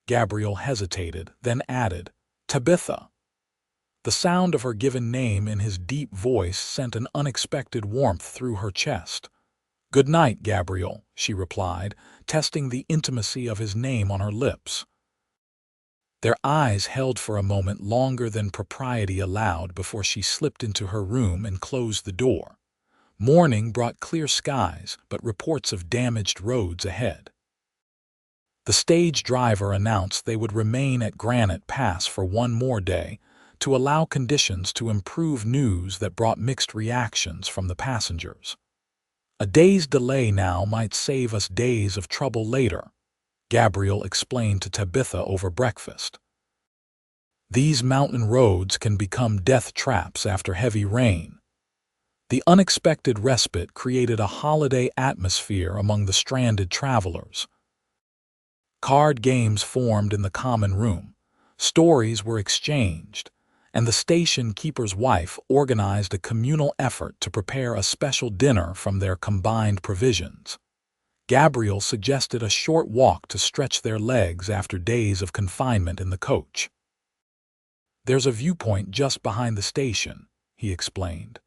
Gabriel hesitated, then added, "Tabitha." The sound of her given name in his deep voice sent an unexpected warmth through her chest. "Good night, Gabriel," she replied, testing the intimacy of his name on her lips. Their eyes held for a moment longer than propriety allowed before she slipped into her room and closed the door. Morning brought clear skies, but reports of damaged roads ahead. The stage driver announced they would remain at Granite Pass for one more day, to allow conditions to improve, news that brought mixed reactions from the passengers. "A day's delay now might save us days of trouble later," Gabriel explained to Tabitha over breakfast. "These mountain roads can become death traps after heavy rain." The unexpected respite created a holiday atmosphere among the stranded travelers. Card games formed in the common room, stories were exchanged, and the station keeper's wife organized a communal effort to prepare a special dinner from their combined provisions. Gabriel suggested a short walk to stretch their legs after days of confinement in the coach. "There's a viewpoint just behind the station," he explained.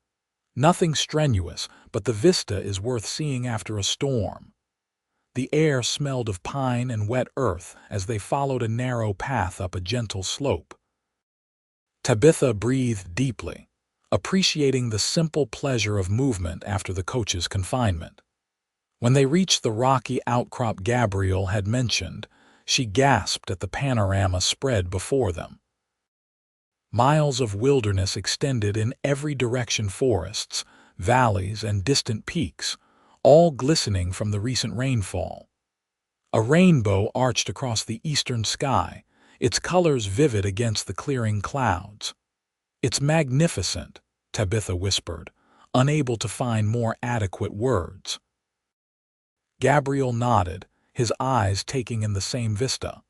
"Nothing strenuous, but the vista is worth seeing after a storm." The air smelled of pine and wet earth as they followed a narrow path up a gentle slope. Tabitha breathed deeply, appreciating the simple pleasure of movement after the coach's confinement. When they reached the rocky outcrop Gabriel had mentioned, she gasped at the panorama spread before them. Miles of wilderness extended in every direction, forests, valleys, and distant peaks, all glistening from the recent rainfall. A rainbow arched across the eastern sky, its colors vivid against the clearing clouds. "It's magnificent," Tabitha whispered, unable to find more adequate words. Gabriel nodded, his eyes taking in the same vista.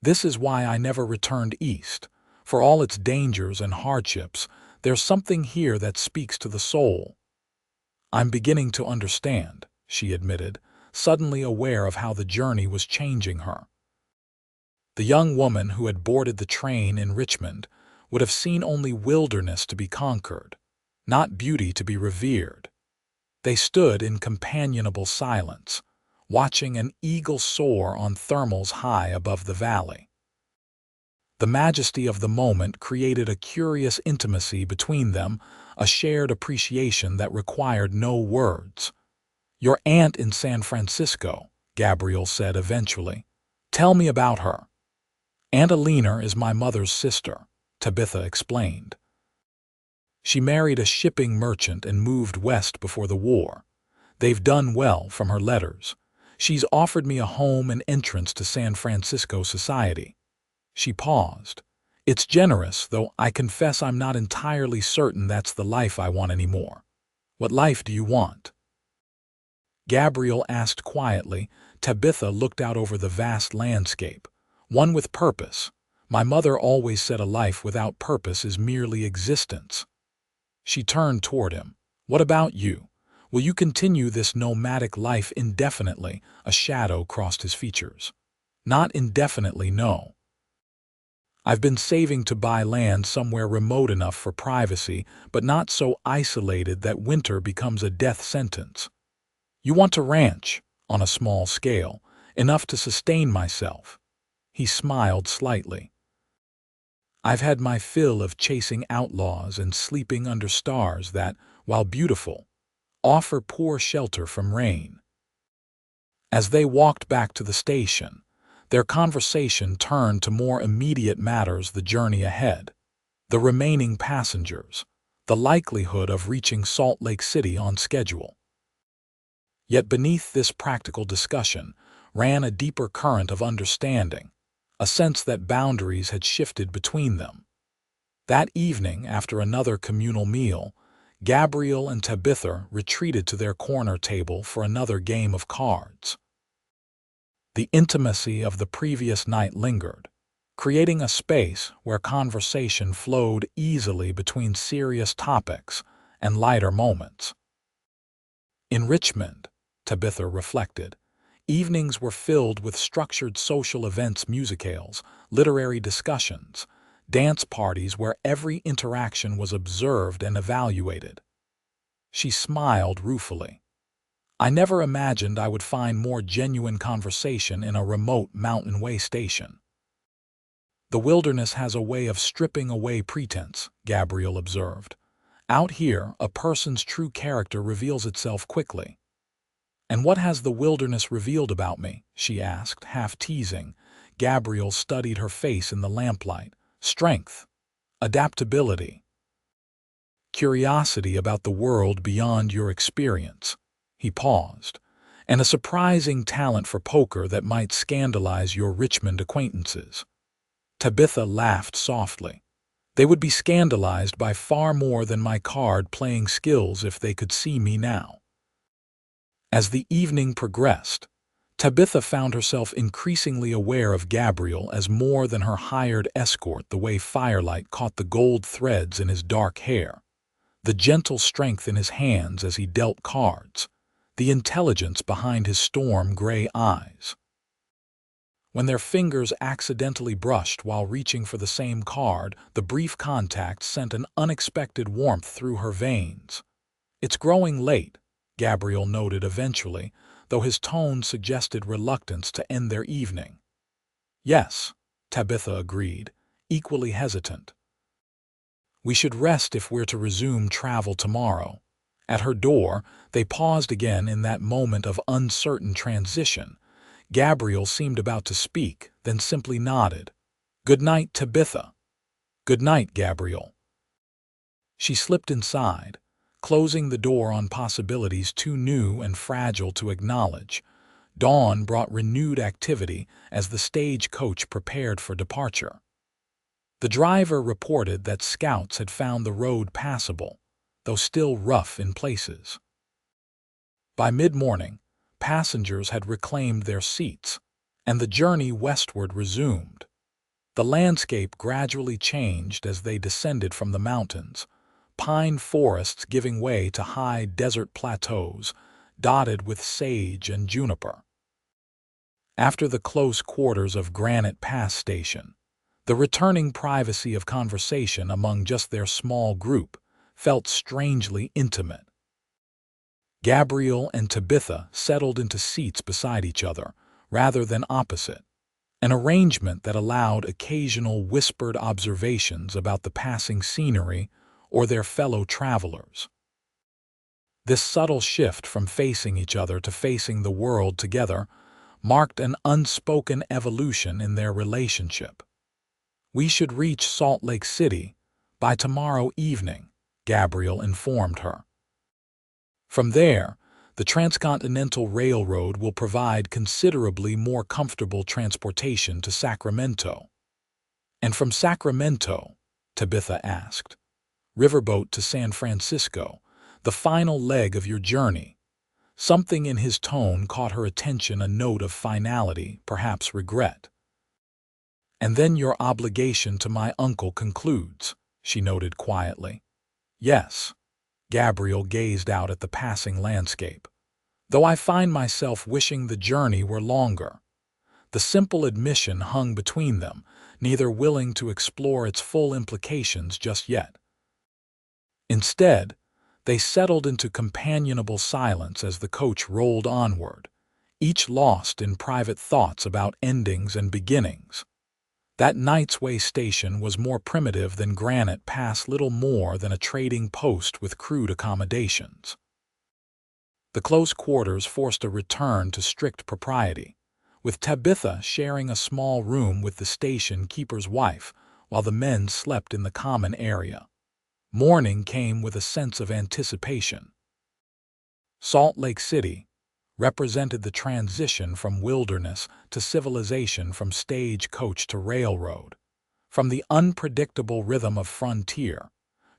"This is why I never returned east. For all its dangers and hardships, there's something here that speaks to the soul." "I'm beginning to understand," she admitted, suddenly aware of how the journey was changing her. The young woman who had boarded the train in Richmond would have seen only wilderness to be conquered, not beauty to be revered. They stood in companionable silence, watching an eagle soar on thermals high above the valley. The majesty of the moment created a curious intimacy between them, a shared appreciation that required no words. "Your aunt in San Francisco," Gabriel said eventually. "Tell me about her." "Aunt Eleanor is my mother's sister," Tabitha explained. "She married a shipping merchant and moved west before the war. They've done well, from her letters. She's offered me a home and entrance to San Francisco society." She paused. "It's generous, though I confess I'm not entirely certain that's the life I want anymore." "What life do you want?" Gabriel asked quietly. Tabitha looked out over the vast landscape. "One with purpose. My mother always said a life without purpose is merely existence." She turned toward him. "What about you? Will you continue this nomadic life indefinitely?" A shadow crossed his features. "Not indefinitely, no. I've been saving to buy land somewhere remote enough for privacy, but not so isolated that winter becomes a death sentence." "You want to ranch?" "On a small scale, enough to sustain myself." He smiled slightly. "I've had my fill of chasing outlaws and sleeping under stars that, while beautiful, offer poor shelter from rain." As they walked back to the station, their conversation turned to more immediate matters: the journey ahead, the remaining passengers, the likelihood of reaching Salt Lake City on schedule. Yet beneath this practical discussion ran a deeper current of understanding, a sense that boundaries had shifted between them. That evening, after another communal meal, Gabriel and Tabitha retreated to their corner table for another game of cards. The intimacy of the previous night lingered, creating a space where conversation flowed easily between serious topics and lighter moments. In Richmond, Tabitha reflected, evenings were filled with structured social events, musicales, literary discussions, dance parties where every interaction was observed and evaluated. She smiled ruefully. "I never imagined I would find more genuine conversation in a remote mountain way station." "The wilderness has a way of stripping away pretense," Gabriel observed. "Out here, a person's true character reveals itself quickly." "And what has the wilderness revealed about me?" she asked, half teasing. Gabriel studied her face in the lamplight. "Strength, adaptability, curiosity about the world beyond your experience." He paused. "And a surprising talent for poker that might scandalize your Richmond acquaintances." Tabitha laughed softly. They would be scandalized by far more than my card-playing skills if they could see me now. As the evening progressed, Tabitha found herself increasingly aware of Gabriel as more than her hired escort, the way firelight caught the gold threads in his dark hair, the gentle strength in his hands as he dealt cards, the intelligence behind his storm-gray eyes. When their fingers accidentally brushed while reaching for the same card, the brief contact sent an unexpected warmth through her veins. "It's growing late," Gabriel noted eventually, though his tone suggested reluctance to end their evening. "Yes," Tabitha agreed, equally hesitant. "We should rest if we're to resume travel tomorrow." At her door, they paused again in that moment of uncertain transition. Gabriel seemed about to speak, then simply nodded. "Good night, Tabitha." "Good night, Gabriel." She slipped inside, closing the door on possibilities too new and fragile to acknowledge. Dawn brought renewed activity as the stagecoach prepared for departure. The driver reported that scouts had found the road passable, though still rough in places. By mid-morning, passengers had reclaimed their seats, and the journey westward resumed. The landscape gradually changed as they descended from the mountains, pine forests giving way to high desert plateaus, dotted with sage and juniper. After the close quarters of Granite Pass Station, the returning privacy of conversation among just their small group felt strangely intimate. Gabriel and Tabitha settled into seats beside each other, rather than opposite, an arrangement that allowed occasional whispered observations about the passing scenery or their fellow travelers. This subtle shift from facing each other to facing the world together marked an unspoken evolution in their relationship. "We should reach Salt Lake City by tomorrow evening," Gabriel informed her. "From there, the Transcontinental Railroad will provide considerably more comfortable transportation to Sacramento." "And from Sacramento," Tabitha asked, "riverboat to San Francisco, the final leg of your journey." Something in his tone caught her attention, a note of finality, perhaps regret. "And then your obligation to my uncle concludes," she noted quietly. "Yes." Gabriel gazed out at the passing landscape. "Though I find myself wishing the journey were longer." The simple admission hung between them, neither willing to explore its full implications just yet. Instead, they settled into companionable silence as the coach rolled onward, each lost in private thoughts about endings and beginnings. That Knightsway station was more primitive than Granite Pass, little more than a trading post with crude accommodations. The close quarters forced a return to strict propriety, with Tabitha sharing a small room with the station keeper's wife while the men slept in the common area. Morning came with a sense of anticipation. Salt Lake City represented the transition from wilderness to civilization, from stagecoach to railroad, from the unpredictable rhythm of frontier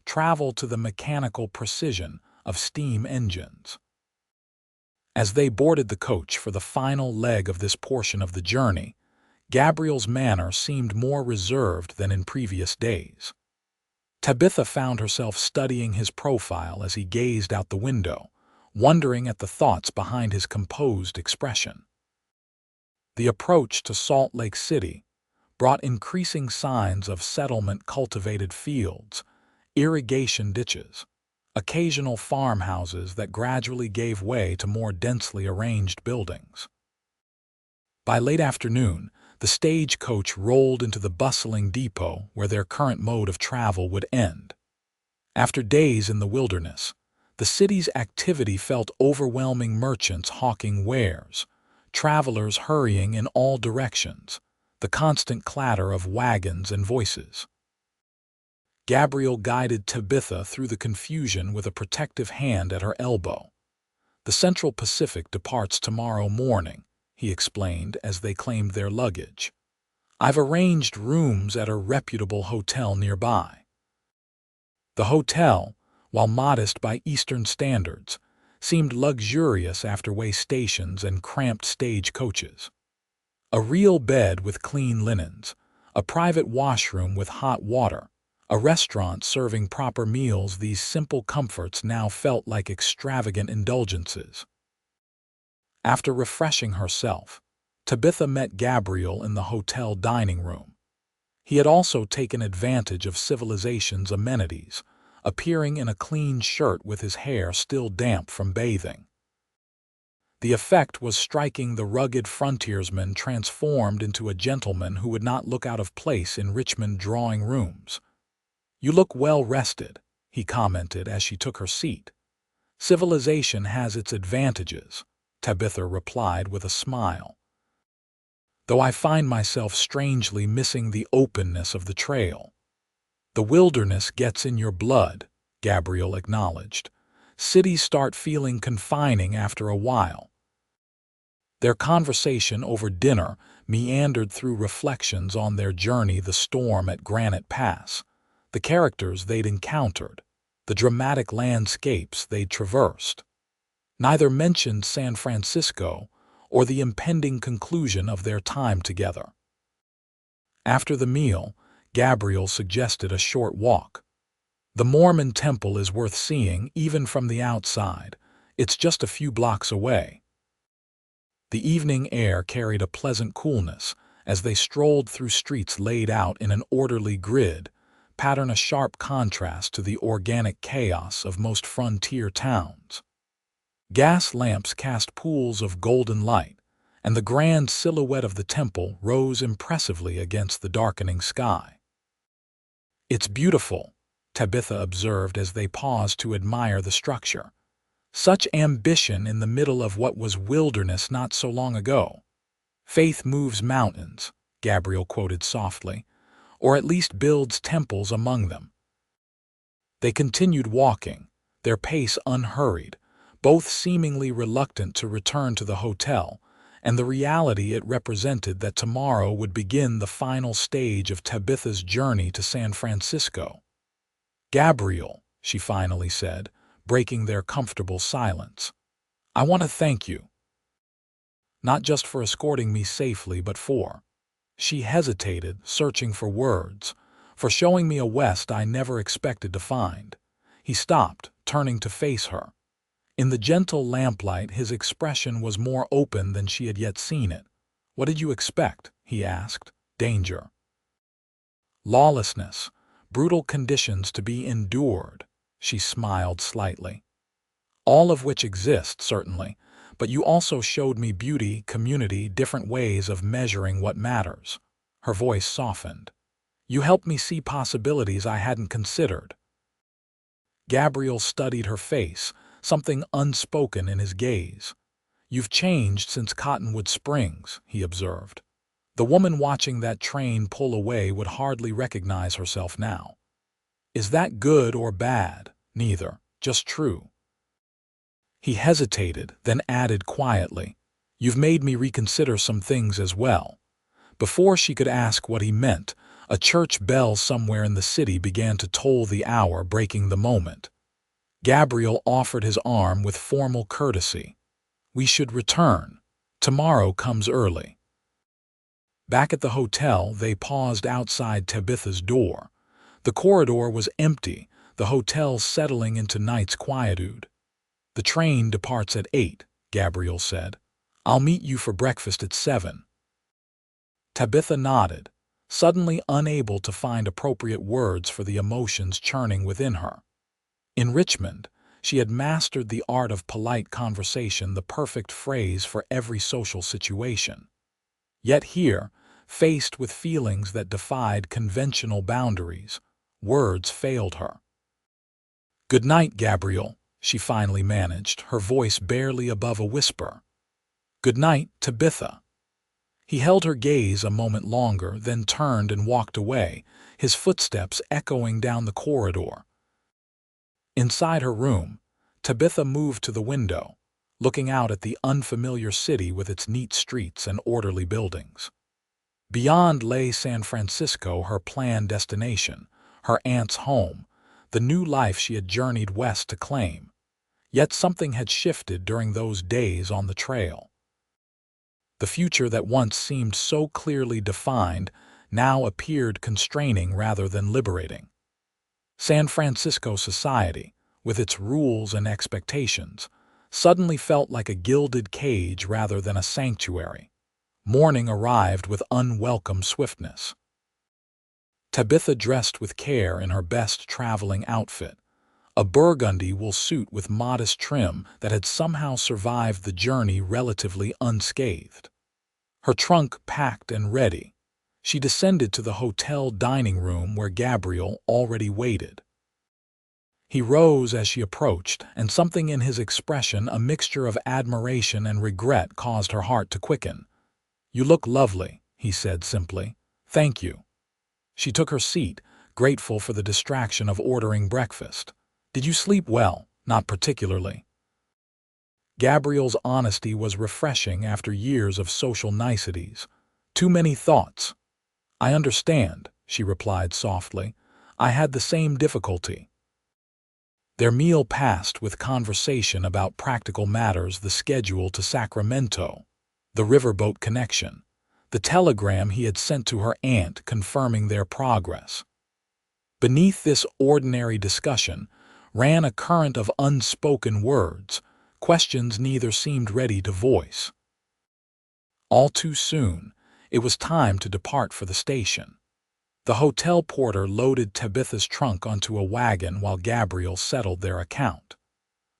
travel to the mechanical precision of steam engines. As they boarded the coach for the final leg of this portion of the journey, Gabriel's manner seemed more reserved than in previous days. Tabitha found herself studying his profile as he gazed out the window, wondering at the thoughts behind his composed expression. The approach to Salt Lake City brought increasing signs of settlement: cultivated fields, irrigation ditches, occasional farmhouses that gradually gave way to more densely arranged buildings. By late afternoon, the stagecoach rolled into the bustling depot where their current mode of travel would end. After days in the wilderness, the city's activity felt overwhelming: merchants hawking wares, travelers hurrying in all directions, the constant clatter of wagons and voices. Gabriel guided Tabitha through the confusion with a protective hand at her elbow. "The Central Pacific departs tomorrow morning," he explained as they claimed their luggage. "I've arranged rooms at a reputable hotel nearby." The hotel, while modest by Eastern standards, seemed luxurious after way stations and cramped stage coaches. A real bed with clean linens, a private washroom with hot water, a restaurant serving proper meals, these simple comforts now felt like extravagant indulgences. After refreshing herself, Tabitha met Gabriel in the hotel dining room. He had also taken advantage of civilization's amenities, appearing in a clean shirt with his hair still damp from bathing. The effect was striking. The rugged frontiersman transformed into a gentleman who would not look out of place in Richmond drawing rooms. "You look well rested," he commented as she took her seat. "Civilization has its advantages," Tabitha replied with a smile. "Though I find myself strangely missing the openness of the trail." "The wilderness gets in your blood," Gabriel acknowledged. "Cities start feeling confining after a while." Their conversation over dinner meandered through reflections on their journey, the storm at Granite Pass, the characters they'd encountered, the dramatic landscapes they'd traversed. Neither mentioned San Francisco or the impending conclusion of their time together. After the meal, Gabriel suggested a short walk. "The Mormon temple is worth seeing, even from the outside. It's just a few blocks away." The evening air carried a pleasant coolness as they strolled through streets laid out in an orderly grid, pattern a sharp contrast to the organic chaos of most frontier towns. Gas lamps cast pools of golden light, and the grand silhouette of the temple rose impressively against the darkening sky. "It's beautiful," Tabitha observed as they paused to admire the structure. "Such ambition in the middle of what was wilderness not so long ago." "Faith moves mountains," Gabriel quoted softly, "or at least builds temples among them." They continued walking, their pace unhurried, both seemingly reluctant to return to the hotel, and the reality it represented that tomorrow would begin the final stage of Tabitha's journey to San Francisco. "Gabriel," she finally said, breaking their comfortable silence, "I want to thank you. Not just for escorting me safely, but for—" She hesitated, searching for words, "for showing me a West I never expected to find." He stopped, turning to face her. In the gentle lamplight, his expression was more open than she had yet seen it. "What did you expect?" he asked. "Danger. Lawlessness. Brutal conditions to be endured." She smiled slightly. "All of which exist, certainly, but you also showed me beauty, community, different ways of measuring what matters." Her voice softened. "You helped me see possibilities I hadn't considered." Gabriel studied her face, something unspoken in his gaze. "You've changed since Cottonwood Springs," he observed. "The woman watching that train pull away would hardly recognize herself now." "Is that good or bad?" "Neither, just true." He hesitated, then added quietly, "You've made me reconsider some things as well." Before she could ask what he meant, a church bell somewhere in the city began to toll the hour, breaking the moment. Gabriel offered his arm with formal courtesy. "We should return. Tomorrow comes early." Back at the hotel, they paused outside Tabitha's door. The corridor was empty, the hotel settling into night's quietude. "The train departs at 8, Gabriel said. "I'll meet you for breakfast at 7. Tabitha nodded, suddenly unable to find appropriate words for the emotions churning within her. In Richmond, she had mastered the art of polite conversation, the perfect phrase for every social situation. Yet here, faced with feelings that defied conventional boundaries, words failed her. "Good night, Gabriel," she finally managed, her voice barely above a whisper. "Good night, Tabitha." He held her gaze a moment longer, then turned and walked away, his footsteps echoing down the corridor. Inside her room, Tabitha moved to the window, looking out at the unfamiliar city with its neat streets and orderly buildings. Beyond lay San Francisco, her planned destination, her aunt's home, the new life she had journeyed west to claim. Yet something had shifted during those days on the trail. The future that once seemed so clearly defined now appeared constraining rather than liberating. San Francisco society, with its rules and expectations, suddenly felt like a gilded cage rather than a sanctuary. Morning arrived with unwelcome swiftness. Tabitha dressed with care in her best traveling outfit, a burgundy wool suit with modest trim that had somehow survived the journey relatively unscathed. Her trunk packed and ready, she descended to the hotel dining room where Gabriel already waited. He rose as she approached, and something in his expression, a mixture of admiration and regret, caused her heart to quicken. "You look lovely," he said simply. "Thank you." She took her seat, grateful for the distraction of ordering breakfast. "Did you sleep well?" "Not particularly." Gabriel's honesty was refreshing after years of social niceties. "Too many thoughts." "I understand," she replied softly. "I had the same difficulty." Their meal passed with conversation about practical matters: the schedule to Sacramento, the riverboat connection, the telegram he had sent to her aunt confirming their progress. Beneath this ordinary discussion ran a current of unspoken words, questions neither seemed ready to voice. All too soon, it was time to depart for the station. The hotel porter loaded Tabitha's trunk onto a wagon while Gabriel settled their account.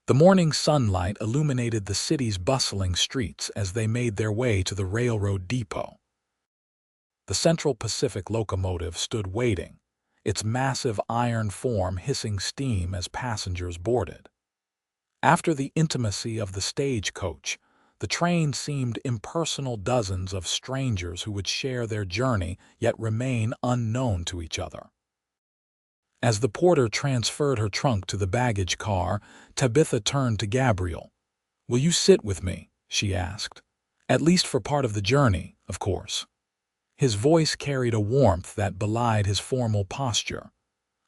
The morning sunlight illuminated the city's bustling streets as they made their way to the railroad depot. The Central Pacific locomotive stood waiting, its massive iron form hissing steam as passengers boarded. After the intimacy of the stagecoach, the train seemed impersonal: dozens of strangers who would share their journey yet remain unknown to each other. As the porter transferred her trunk to the baggage car, Tabitha turned to Gabriel. "Will you sit with me?" she asked. "At least for part of the journey, of course." His voice carried a warmth that belied his formal posture.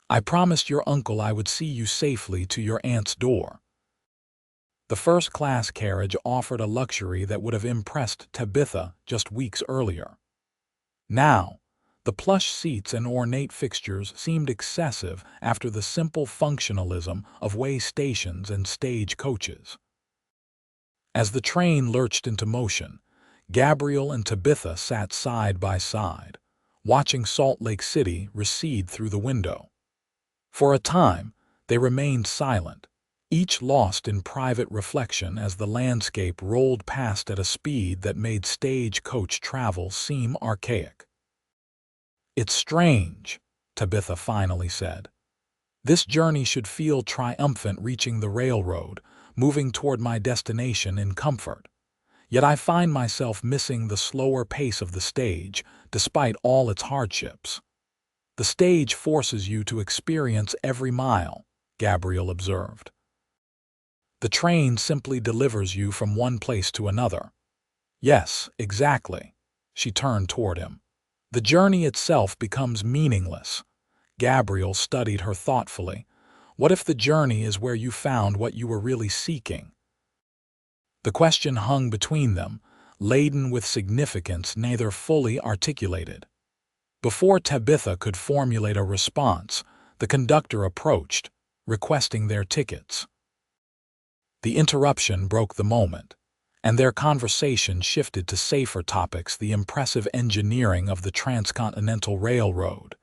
"I promised your uncle I would see you safely to your aunt's door." The first-class carriage offered a luxury that would have impressed Tabitha just weeks earlier. Now, the plush seats and ornate fixtures seemed excessive after the simple functionalism of way stations and stage coaches. As the train lurched into motion, Gabriel and Tabitha sat side by side, watching Salt Lake City recede through the window. For a time, they remained silent, each lost in private reflection as the landscape rolled past at a speed that made stagecoach travel seem archaic. "It's strange," Tabitha finally said. "This journey should feel triumphant, reaching the railroad, moving toward my destination in comfort. Yet I find myself missing the slower pace of the stage, despite all its hardships." "The stage forces you to experience every mile," Gabriel observed. "The train simply delivers you from one place to another." "Yes, exactly." She turned toward him. "The journey itself becomes meaningless." Gabriel studied her thoughtfully. "What if the journey is where you found what you were really seeking?" The question hung between them, laden with significance neither fully articulated. Before Tabitha could formulate a response, the conductor approached, requesting their tickets. The interruption broke the moment, and their conversation shifted to safer topics: the impressive engineering of the Transcontinental Railroad,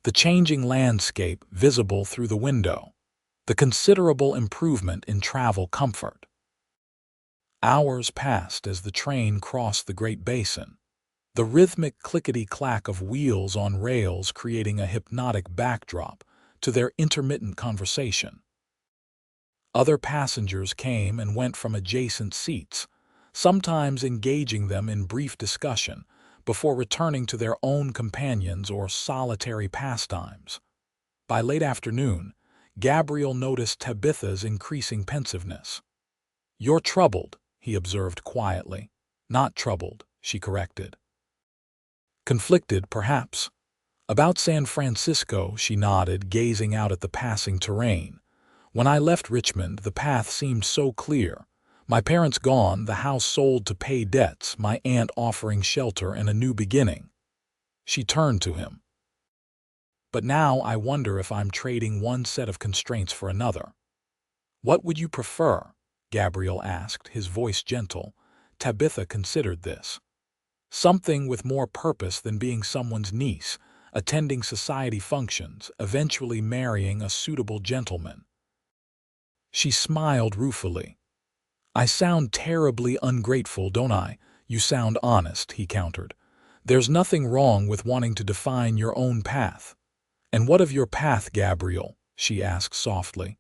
the changing landscape visible through the window, the considerable improvement in travel comfort. Hours passed as the train crossed the Great Basin, the rhythmic clickety-clack of wheels on rails creating a hypnotic backdrop to their intermittent conversation. Other passengers came and went from adjacent seats, sometimes engaging them in brief discussion before returning to their own companions or solitary pastimes. By late afternoon, Gabriel noticed Tabitha's increasing pensiveness. "You're troubled," he observed quietly. "Not troubled," she corrected. "Conflicted, perhaps." About San Francisco, she nodded, gazing out at the passing terrain. When I left Richmond, the path seemed so clear. My parents gone, the house sold to pay debts, my aunt offering shelter and a new beginning. She turned to him. But now I wonder if I'm trading one set of constraints for another. What would you prefer? Gabriel asked, his voice gentle. Tabitha considered this. Something with more purpose than being someone's niece, attending society functions, eventually marrying a suitable gentleman. She smiled ruefully. I sound terribly ungrateful, don't I? You sound honest, he countered. There's nothing wrong with wanting to define your own path. And what of your path, Gabriel? She asked softly.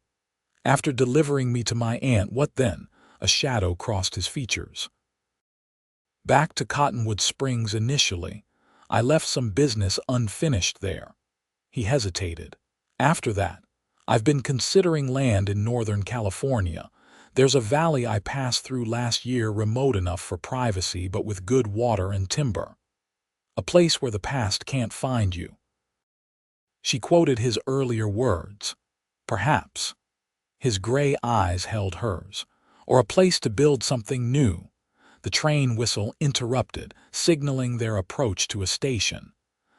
After delivering me to my aunt, what then? A shadow crossed his features. Back to Cottonwood Springs initially. I left some business unfinished there. He hesitated. After that, I've been considering land in Northern California. There's a valley I passed through last year, remote enough for privacy but with good water and timber. A place where the past can't find you. She quoted his earlier words. Perhaps. His gray eyes held hers. Or a place to build something new. The train whistle interrupted, signaling their approach to a station.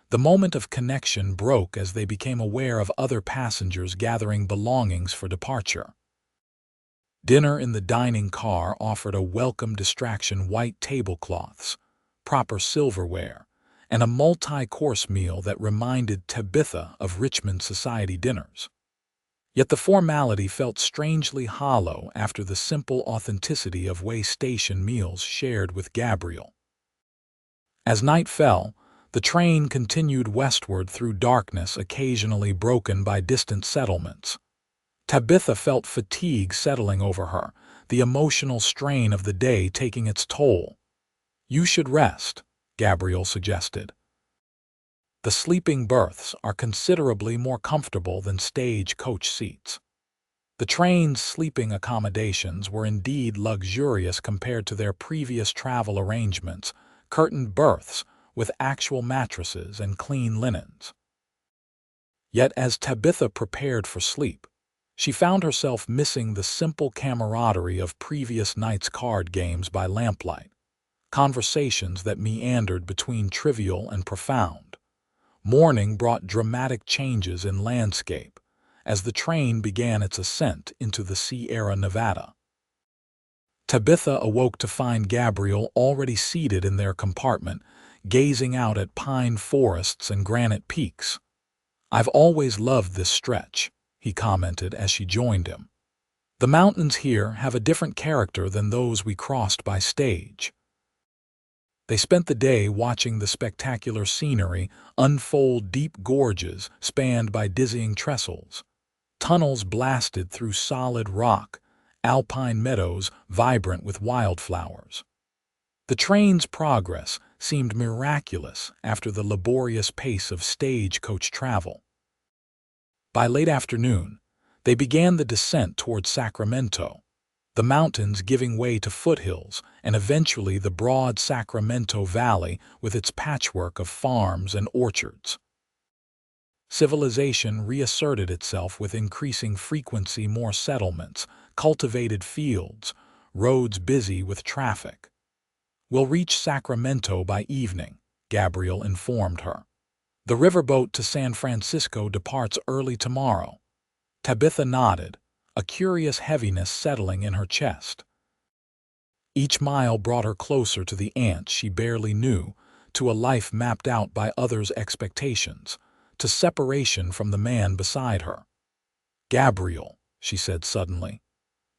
The moment of connection broke as they became aware of other passengers gathering belongings for departure. Dinner in the dining car offered a welcome distraction: white tablecloths, proper silverware, and a multi-course meal that reminded Tabitha of Richmond society dinners. Yet the formality felt strangely hollow after the simple authenticity of way station meals shared with Gabriel. As night fell, the train continued westward through darkness occasionally broken by distant settlements. Tabitha felt fatigue settling over her, the emotional strain of the day taking its toll. You should rest, Gabriel suggested. The sleeping berths are considerably more comfortable than stage-coach seats. The train's sleeping accommodations were indeed luxurious compared to their previous travel arrangements, curtained berths with actual mattresses and clean linens. Yet as Tabitha prepared for sleep, she found herself missing the simple camaraderie of previous night's card games by lamplight, conversations that meandered between trivial and profound. Morning brought dramatic changes in landscape as the train began its ascent into the Sierra Nevada. Tabitha awoke to find Gabriel already seated in their compartment, gazing out at pine forests and granite peaks. I've always loved this stretch, he commented as she joined him. The mountains here have a different character than those we crossed by stage. They spent the day watching the spectacular scenery unfold: deep gorges spanned by dizzying trestles, tunnels blasted through solid rock, alpine meadows vibrant with wildflowers. The train's progress seemed miraculous after the laborious pace of stagecoach travel. By late afternoon, they began the descent toward Sacramento, the mountains giving way to foothills and eventually the broad Sacramento Valley with its patchwork of farms and orchards. Civilization reasserted itself with increasing frequency: more settlements, cultivated fields, roads busy with traffic. We'll reach Sacramento by evening, Gabriel informed her. The riverboat to San Francisco departs early tomorrow. Tabitha nodded, a curious heaviness settling in her chest. Each mile brought her closer to the aunt she barely knew, to a life mapped out by others' expectations, to separation from the man beside her. Gabriel, she said suddenly,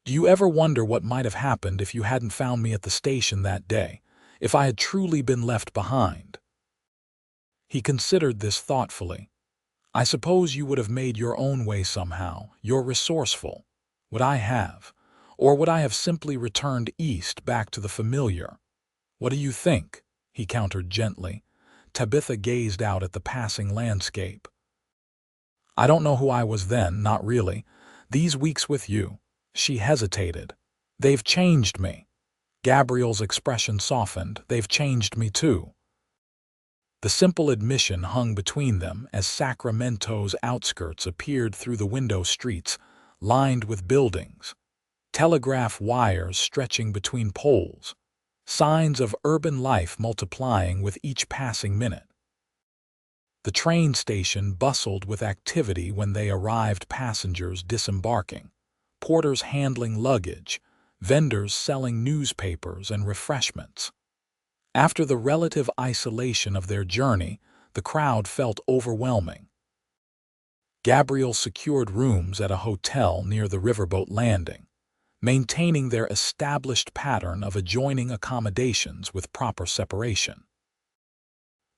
do you ever wonder what might have happened if you hadn't found me at the station that day, if I had truly been left behind? He considered this thoughtfully. I suppose you would have made your own way somehow. You're resourceful. Would I have? Or would I have simply returned east back to the familiar? What do you think? He countered gently. Tabitha gazed out at the passing landscape. I don't know who I was then, not really. These weeks with you. She hesitated. They've changed me. Gabriel's expression softened. They've changed me too. The simple admission hung between them as Sacramento's outskirts appeared through the window streets, lined with buildings, telegraph wires stretching between poles, signs of urban life multiplying with each passing minute. The train station bustled with activity when they arrived, passengers disembarking, porters handling luggage, vendors selling newspapers and refreshments. After the relative isolation of their journey, the crowd felt overwhelming. Gabriel secured rooms at a hotel near the riverboat landing, maintaining their established pattern of adjoining accommodations with proper separation.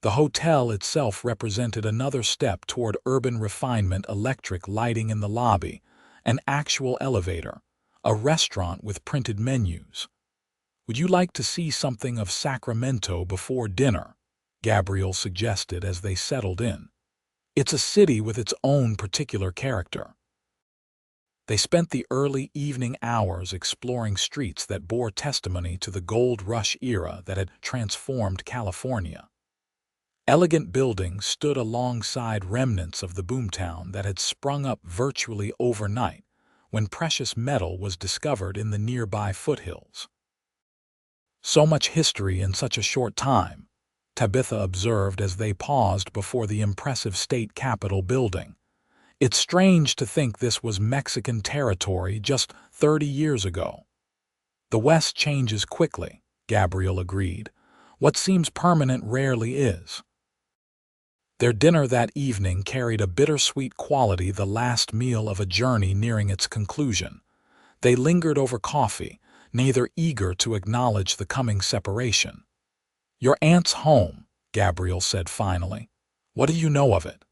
The hotel itself represented another step toward urban refinement: electric lighting in the lobby, an actual elevator, a restaurant with printed menus. "Would you like to see something of Sacramento before dinner?" Gabriel suggested as they settled in. "It's a city with its own particular character." They spent the early evening hours exploring streets that bore testimony to the gold rush era that had transformed California. Elegant buildings stood alongside remnants of the boomtown that had sprung up virtually overnight when precious metal was discovered in the nearby foothills. "So much history in such a short time," Tabitha observed as they paused before the impressive state capitol building. "It's strange to think this was Mexican territory just 30 years ago." "The West changes quickly," Gabriel agreed. "What seems permanent rarely is." Their dinner that evening carried a bittersweet quality, the last meal of a journey nearing its conclusion. They lingered over coffee, neither eager to acknowledge the coming separation. "Your aunt's home," Gabriel said finally. "What do you know of it?"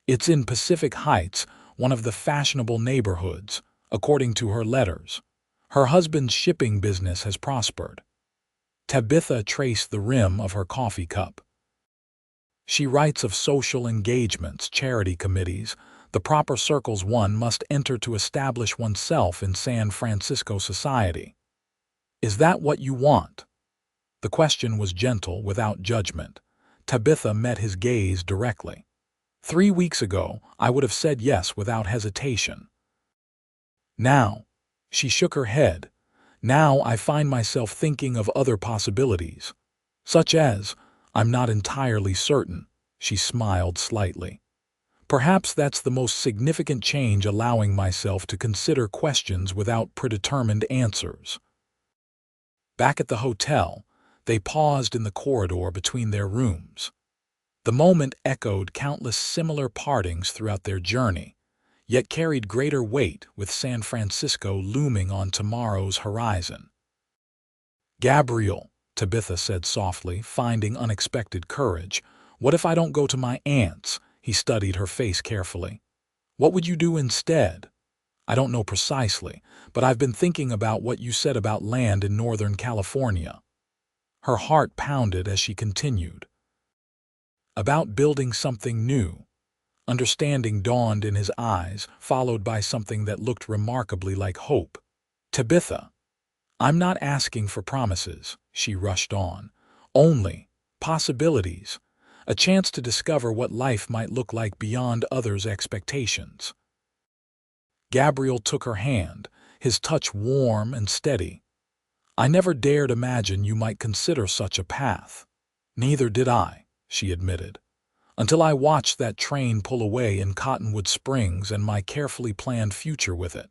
"It's in Pacific Heights, one of the fashionable neighborhoods, according to her letters. Her husband's shipping business has prospered." Tabitha traced the rim of her coffee cup. "She writes of social engagements, charity committees, the proper circles one must enter to establish oneself in San Francisco society." "Is that what you want?" The question was gentle, without judgment. Tabitha met his gaze directly. "3 weeks ago, I would have said yes without hesitation. Now," she shook her head, "now I find myself thinking of other possibilities. Such as, I'm not entirely certain." She smiled slightly. "Perhaps that's the most significant change, allowing myself to consider questions without predetermined answers." Back at the hotel, they paused in the corridor between their rooms. The moment echoed countless similar partings throughout their journey, yet carried greater weight with San Francisco looming on tomorrow's horizon. "Gabriel," Tabitha said softly, finding unexpected courage, "what if I don't go to my aunt's?" He studied her face carefully. "What would you do instead?" "I don't know precisely, but I've been thinking about what you said about land in Northern California." Her heart pounded as she continued. "About building something new." Understanding dawned in his eyes, followed by something that looked remarkably like hope. "Tabitha, I'm not asking for promises," she rushed on. "Only possibilities, a chance to discover what life might look like beyond others' expectations." Gabriel took her hand, his touch warm and steady. "I never dared imagine you might consider such a path." "Neither did I," she admitted, "until I watched that train pull away in Cottonwood Springs and my carefully planned future with it."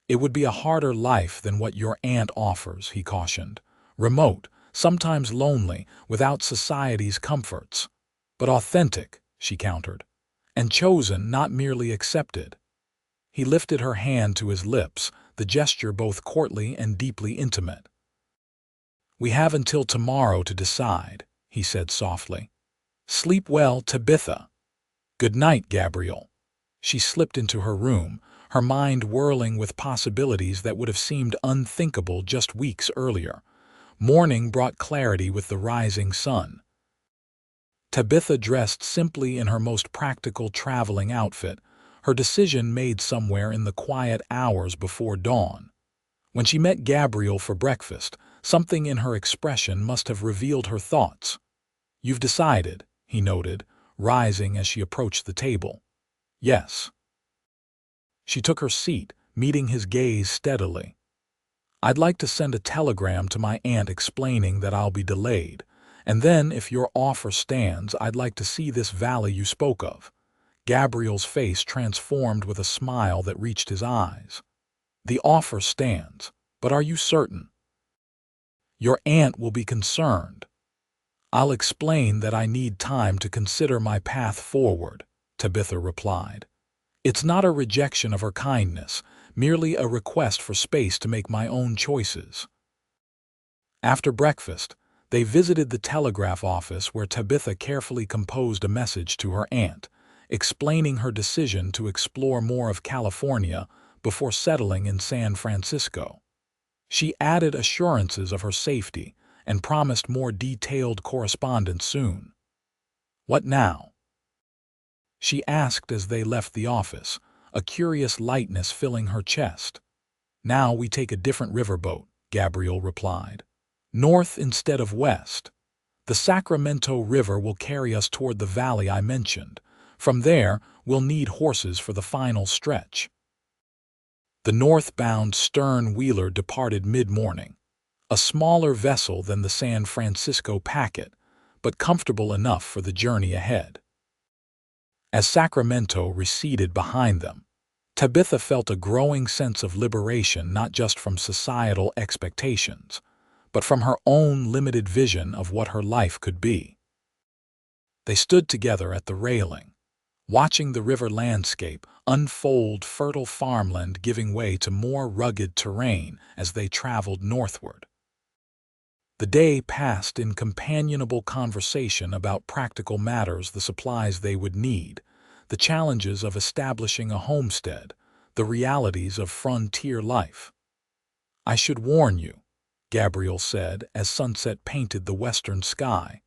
"It would be a harder life than what your aunt offers," he cautioned. "Remote, sometimes lonely, without society's comforts. But authentic," she countered, "and chosen, not merely accepted." He lifted her hand to his lips, the gesture both courtly and deeply intimate. "We have until tomorrow to decide," he said softly. "Sleep well, Tabitha." "Good night, Gabriel." She slipped into her room, her mind whirling with possibilities that would have seemed unthinkable just weeks earlier. Morning brought clarity with the rising sun. Tabitha dressed simply in her most practical traveling outfit, her decision made somewhere in the quiet hours before dawn. When she met Gabriel for breakfast, something in her expression must have revealed her thoughts. "You've decided," he noted, rising as she approached the table. "Yes." She took her seat, meeting his gaze steadily. "I'd like to send a telegram to my aunt explaining that I'll be delayed, and then, if your offer stands, I'd like to see this valley you spoke of." Gabriel's face transformed with a smile that reached his eyes. "The offer stands, but are you certain?" "Your aunt will be concerned." "I'll explain that I need time to consider my path forward," Tabitha replied. "It's not a rejection of her kindness, merely a request for space to make my own choices." After breakfast, they visited the telegraph office where Tabitha carefully composed a message to her aunt, explaining her decision to explore more of California before settling in San Francisco. She added assurances of her safety and promised more detailed correspondence soon. "What now?" she asked as they left the office, a curious lightness filling her chest. "Now we take a different riverboat," Gabriel replied. "North instead of west. The Sacramento River will carry us toward the valley I mentioned. From there, we'll need horses for the final stretch." The northbound stern wheeler departed mid-morning, a smaller vessel than the San Francisco packet, but comfortable enough for the journey ahead. As Sacramento receded behind them, Tabitha felt a growing sense of liberation not just from societal expectations, but from her own limited vision of what her life could be. They stood together at the railing, watching the river landscape unfold, fertile farmland giving way to more rugged terrain as they traveled northward. The day passed in companionable conversation about practical matters, the supplies they would need, the challenges of establishing a homestead, the realities of frontier life. "I should warn you," Gabriel said as sunset painted the western sky,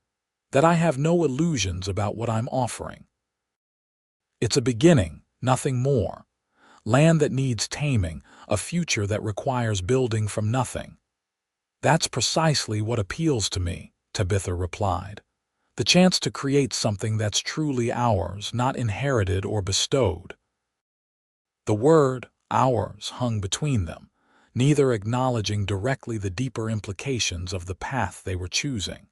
"that I have no illusions about what I'm offering. It's a beginning, nothing more. Land that needs taming, a future that requires building from nothing." "That's precisely what appeals to me," Tabitha replied. "The chance to create something that's truly ours, not inherited or bestowed." The word "ours" hung between them, neither acknowledging directly the deeper implications of the path they were choosing.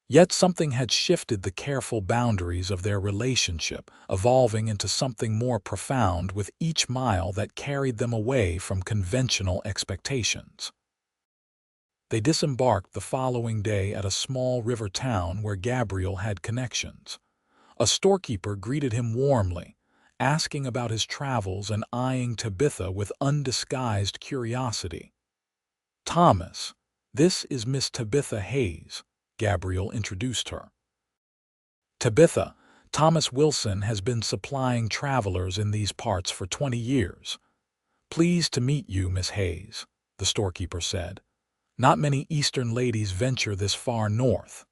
Yet something had shifted the careful boundaries of their relationship, evolving into something more profound with each mile that carried them away from conventional expectations. They disembarked the following day at a small river town where Gabriel had connections. A storekeeper greeted him warmly, asking about his travels and eyeing Tabitha with undisguised curiosity. "Thomas, this is Miss Tabitha Hayes," Gabriel introduced her. "Tabitha, Thomas Wilson has been supplying travelers in these parts for 20 years. Pleased to meet you, Miss Hayes," the storekeeper said. "Not many Eastern ladies venture this far north."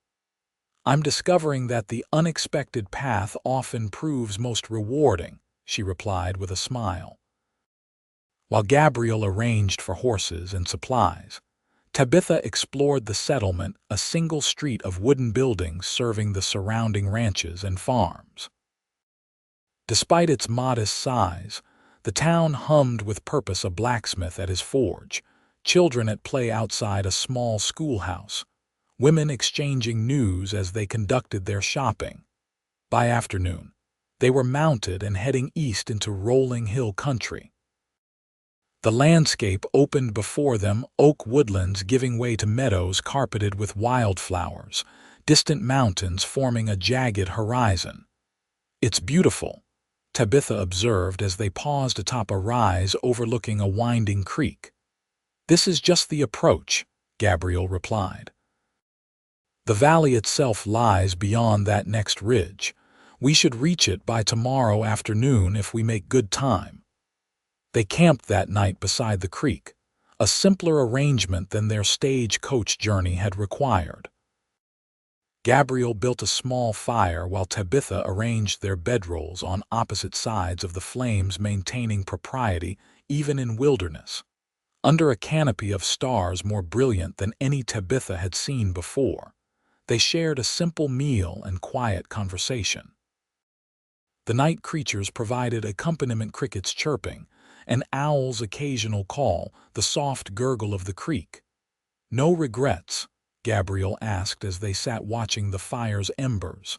"I'm discovering that the unexpected path often proves most rewarding," she replied with a smile. While Gabriel arranged for horses and supplies, Tabitha explored the settlement, a single street of wooden buildings serving the surrounding ranches and farms. Despite its modest size, the town hummed with purpose, a blacksmith at his forge, children at play outside a small schoolhouse, women exchanging news as they conducted their shopping. By afternoon, they were mounted and heading east into rolling hill country. The landscape opened before them, oak woodlands giving way to meadows carpeted with wildflowers, distant mountains forming a jagged horizon. "It's beautiful," Tabitha observed as they paused atop a rise overlooking a winding creek. "This is just the approach," Gabriel replied. "The valley itself lies beyond that next ridge. We should reach it by tomorrow afternoon if we make good time." They camped that night beside the creek, a simpler arrangement than their stagecoach journey had required. Gabriel built a small fire while Tabitha arranged their bedrolls on opposite sides of the flames, maintaining propriety even in wilderness. Under a canopy of stars more brilliant than any Tabitha had seen before, They shared a simple meal and quiet conversation. The night creatures provided accompaniment, crickets chirping, an owl's occasional call, the soft gurgle of the creek. "No regrets?" Gabriel asked as they sat watching the fire's embers.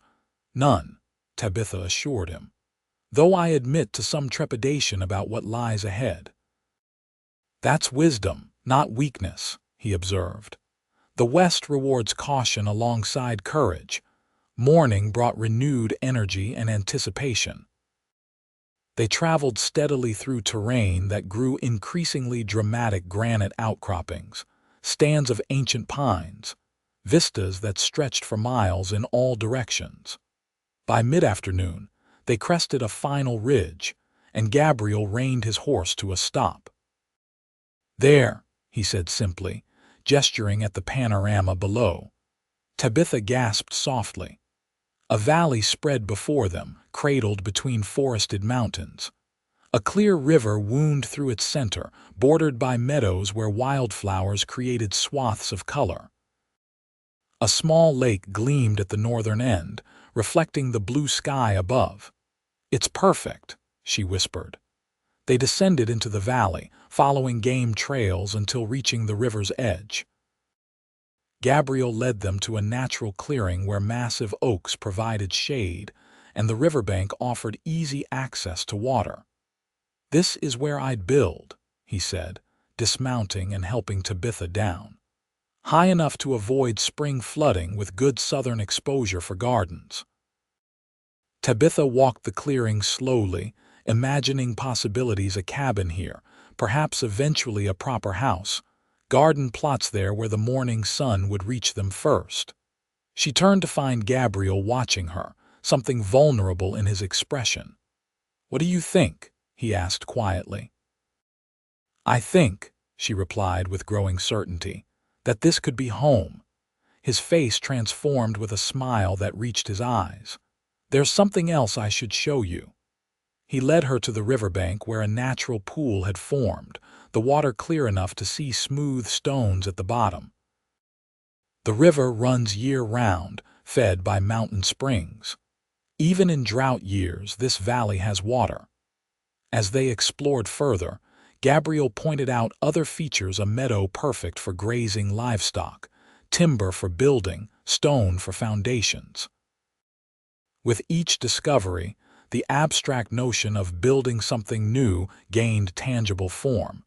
"None," Tabitha assured him, "though I admit to some trepidation about what lies ahead." "That's wisdom, not weakness," he observed. "The West rewards caution alongside courage." Morning brought renewed energy and anticipation. They traveled steadily through terrain that grew increasingly dramatic: granite outcroppings, stands of ancient pines, vistas that stretched for miles in all directions. By mid-afternoon, they crested a final ridge, and Gabriel reined his horse to a stop. "There," he said simply, gesturing at the panorama below. Tabitha gasped softly. A valley spread before them, cradled between forested mountains. A clear river wound through its center, bordered by meadows where wildflowers created swaths of color. A small lake gleamed at the northern end, reflecting the blue sky above. "It's perfect," she whispered. They descended into the valley, following game trails until reaching the river's edge. Gabriel led them to a natural clearing where massive oaks provided shade, and the riverbank offered easy access to water. "This is where I'd build," he said, dismounting and helping Tabitha down. "High enough to avoid spring flooding with good southern exposure for gardens." Tabitha walked the clearing slowly, imagining possibilities: a cabin here, perhaps eventually a proper house, garden plots there where the morning sun would reach them first. She turned to find Gabriel watching her, something vulnerable in his expression. "What do you think?" he asked quietly. "I think," she replied with growing certainty, "that this could be home." His face transformed with a smile that reached his eyes. "There's something else I should show you." He led her to the riverbank where a natural pool had formed, the water clear enough to see smooth stones at the bottom. "The river runs year-round, fed by mountain springs. Even in drought years, this valley has water." As they explored further, Gabriel pointed out other features: a meadow perfect for grazing livestock, timber for building, stone for foundations. With each discovery, the abstract notion of building something new gained tangible form.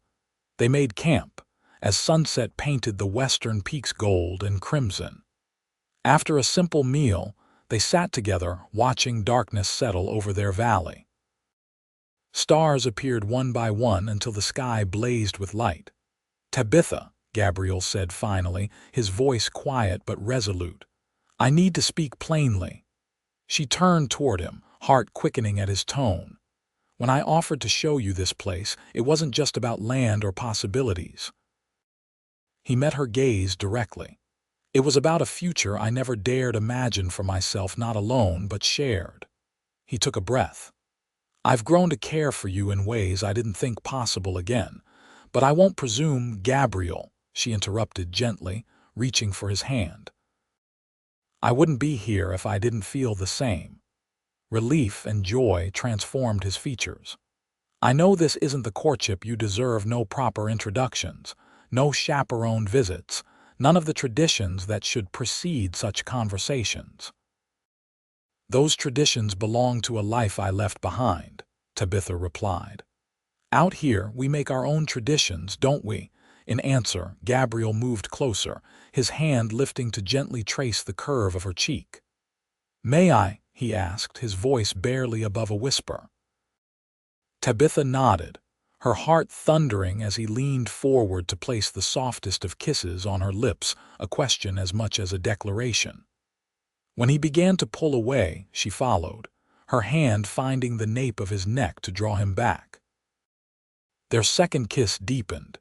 They made camp, as sunset painted the western peaks gold and crimson. After a simple meal, they sat together, watching darkness settle over their valley. Stars appeared one by one until the sky blazed with light. "Tabitha," Gabriel said finally, his voice quiet but resolute, "I need to speak plainly." She turned toward him, heart quickening at his tone. "When I offered to show you this place, it wasn't just about land or possibilities." He met her gaze directly. "It was about a future I never dared imagine for myself, not alone, but shared." He took a breath. "I've grown to care for you in ways I didn't think possible again, but I won't presume." "Gabriel," she interrupted gently, reaching for his hand. "I wouldn't be here if I didn't feel the same." Relief and joy transformed his features. "I know this isn't the courtship you deserve. No proper introductions, no chaperone visits, none of the traditions that should precede such conversations." "Those traditions belong to a life I left behind," Tabitha replied. "Out here, we make our own traditions, don't we?" In answer, Gabriel moved closer, his hand lifting to gently trace the curve of her cheek. "May I?" he asked, his voice barely above a whisper. Tabitha nodded, her heart thundering as he leaned forward to place the softest of kisses on her lips, a question as much as a declaration. When he began to pull away, she followed, her hand finding the nape of his neck to draw him back. Their second kiss deepened,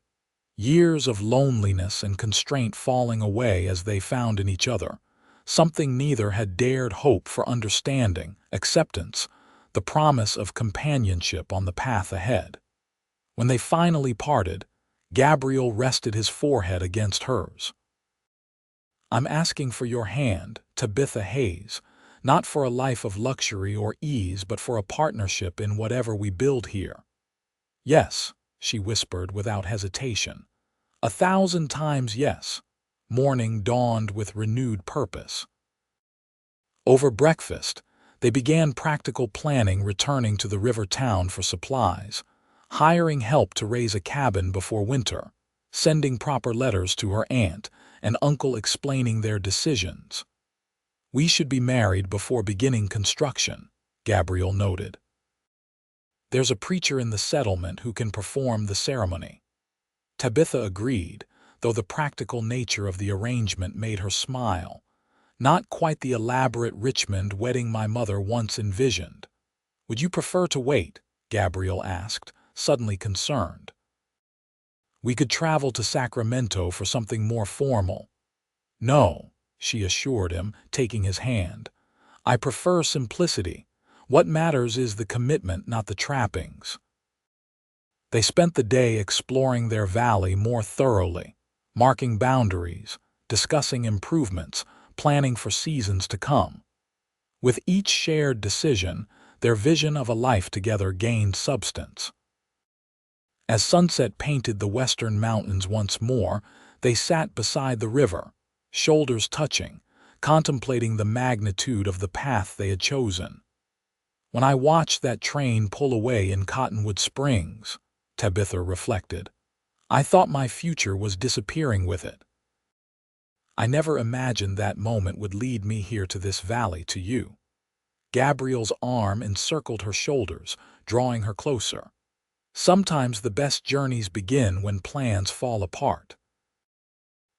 years of loneliness and constraint falling away as they found in each other something neither had dared hope for: understanding, acceptance, the promise of companionship on the path ahead. When they finally parted, Gabriel rested his forehead against hers. I'm asking for your hand, Tabitha Hayes, not for a life of luxury or ease, but for a partnership in whatever we build here." "Yes," she whispered without hesitation. 1,000 times yes. Morning dawned with renewed purpose. Over breakfast, they began practical planning, returning to the river town for supplies, hiring help to raise a cabin before winter, sending proper letters to her aunt and uncle explaining their decisions. "We should be married before beginning construction," Gabriel noted. "There's a preacher in the settlement who can perform the ceremony." Tabitha agreed, though the practical nature of the arrangement made her smile. "Not quite the elaborate Richmond wedding my mother once envisioned." "Would you prefer to wait?" Gabriel asked, suddenly concerned. "We could travel to Sacramento for something more formal." "No," she assured him, taking his hand. "I prefer simplicity. What matters is the commitment, not the trappings." They spent the day exploring their valley more thoroughly, marking boundaries, discussing improvements, planning for seasons to come. With each shared decision, their vision of a life together gained substance. As sunset painted the western mountains once more, they sat beside the river, shoulders touching, contemplating the magnitude of the path they had chosen. "When I watched that train pull away in Cottonwood Springs," Tabitha reflected, "I thought my future was disappearing with it. I never imagined that moment would lead me here to this valley, to you." Gabriel's arm encircled her shoulders, drawing her closer. "Sometimes the best journeys begin when plans fall apart."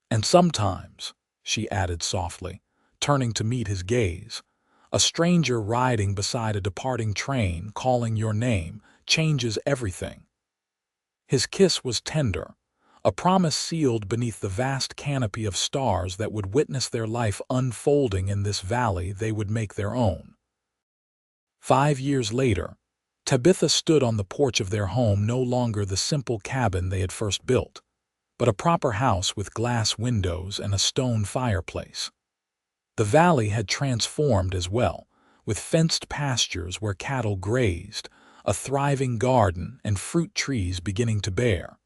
"And sometimes," she added softly, turning to meet his gaze, "a stranger riding beside a departing train, calling your name, changes everything." His kiss was tender, a promise sealed beneath the vast canopy of stars that would witness their life unfolding in this valley they would make their own. 5 years later, Tabitha stood on the porch of their home, no longer the simple cabin they had first built, but a proper house with glass windows and a stone fireplace. The valley had transformed as well, with fenced pastures where cattle grazed, a thriving garden, and fruit trees beginning to bear.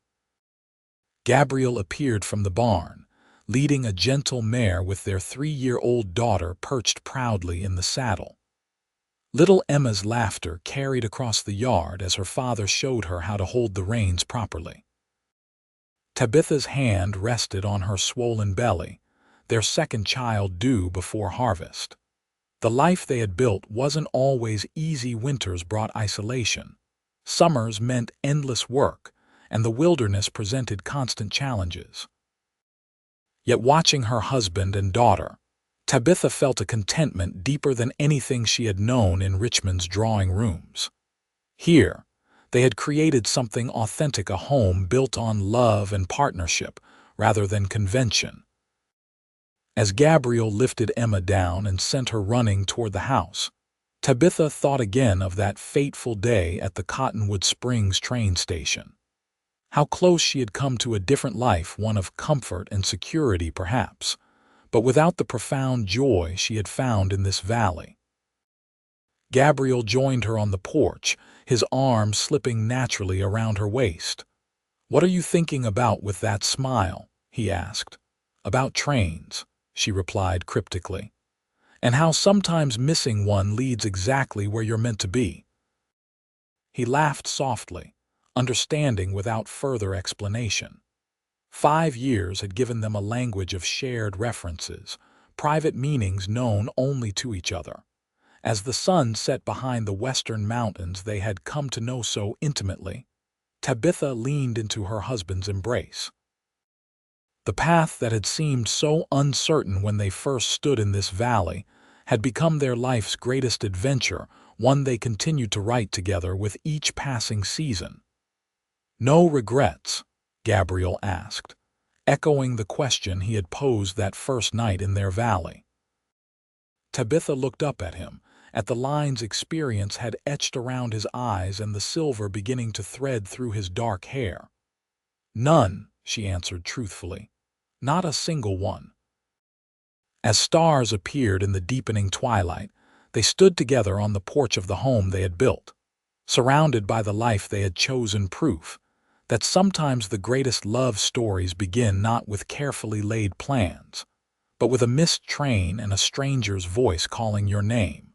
Gabriel appeared from the barn, leading a gentle mare with their 3-year-old daughter perched proudly in the saddle. Little Emma's laughter carried across the yard as her father showed her how to hold the reins properly. Tabitha's hand rested on her swollen belly, their second child due before harvest. The life they had built wasn't always easy. Winters brought isolation. Summers meant endless work, and the wilderness presented constant challenges. Yet watching her husband and daughter, Tabitha felt a contentment deeper than anything she had known in Richmond's drawing rooms. Here, they had created something authentic, a home built on love and partnership rather than convention. As Gabriel lifted Emma down and sent her running toward the house, Tabitha thought again of that fateful day at the Cottonwood Springs train station. How close she had come to a different life, one of comfort and security perhaps, but without the profound joy she had found in this valley. Gabriel joined her on the porch, his arm slipping naturally around her waist. "What are you thinking about with that smile?" he asked. "About trains," she replied cryptically, "and how sometimes missing one leads exactly where you're meant to be." He laughed softly, understanding without further explanation. 5 years had given them a language of shared references, private meanings known only to each other. As the sun set behind the western mountains they had come to know so intimately, Tabitha leaned into her husband's embrace. The path that had seemed so uncertain when they first stood in this valley had become their life's greatest adventure, one they continued to write together with each passing season. "No regrets?" Gabriel asked, echoing the question he had posed that first night in their valley. Tabitha looked up at him, at the lines experience had etched around his eyes and the silver beginning to thread through his dark hair. "None," she answered truthfully. "Not a single one." As stars appeared in the deepening twilight, they stood together on the porch of the home they had built, surrounded by the life they had chosen, proof that sometimes the greatest love stories begin not with carefully laid plans, but with a missed train and a stranger's voice calling your name.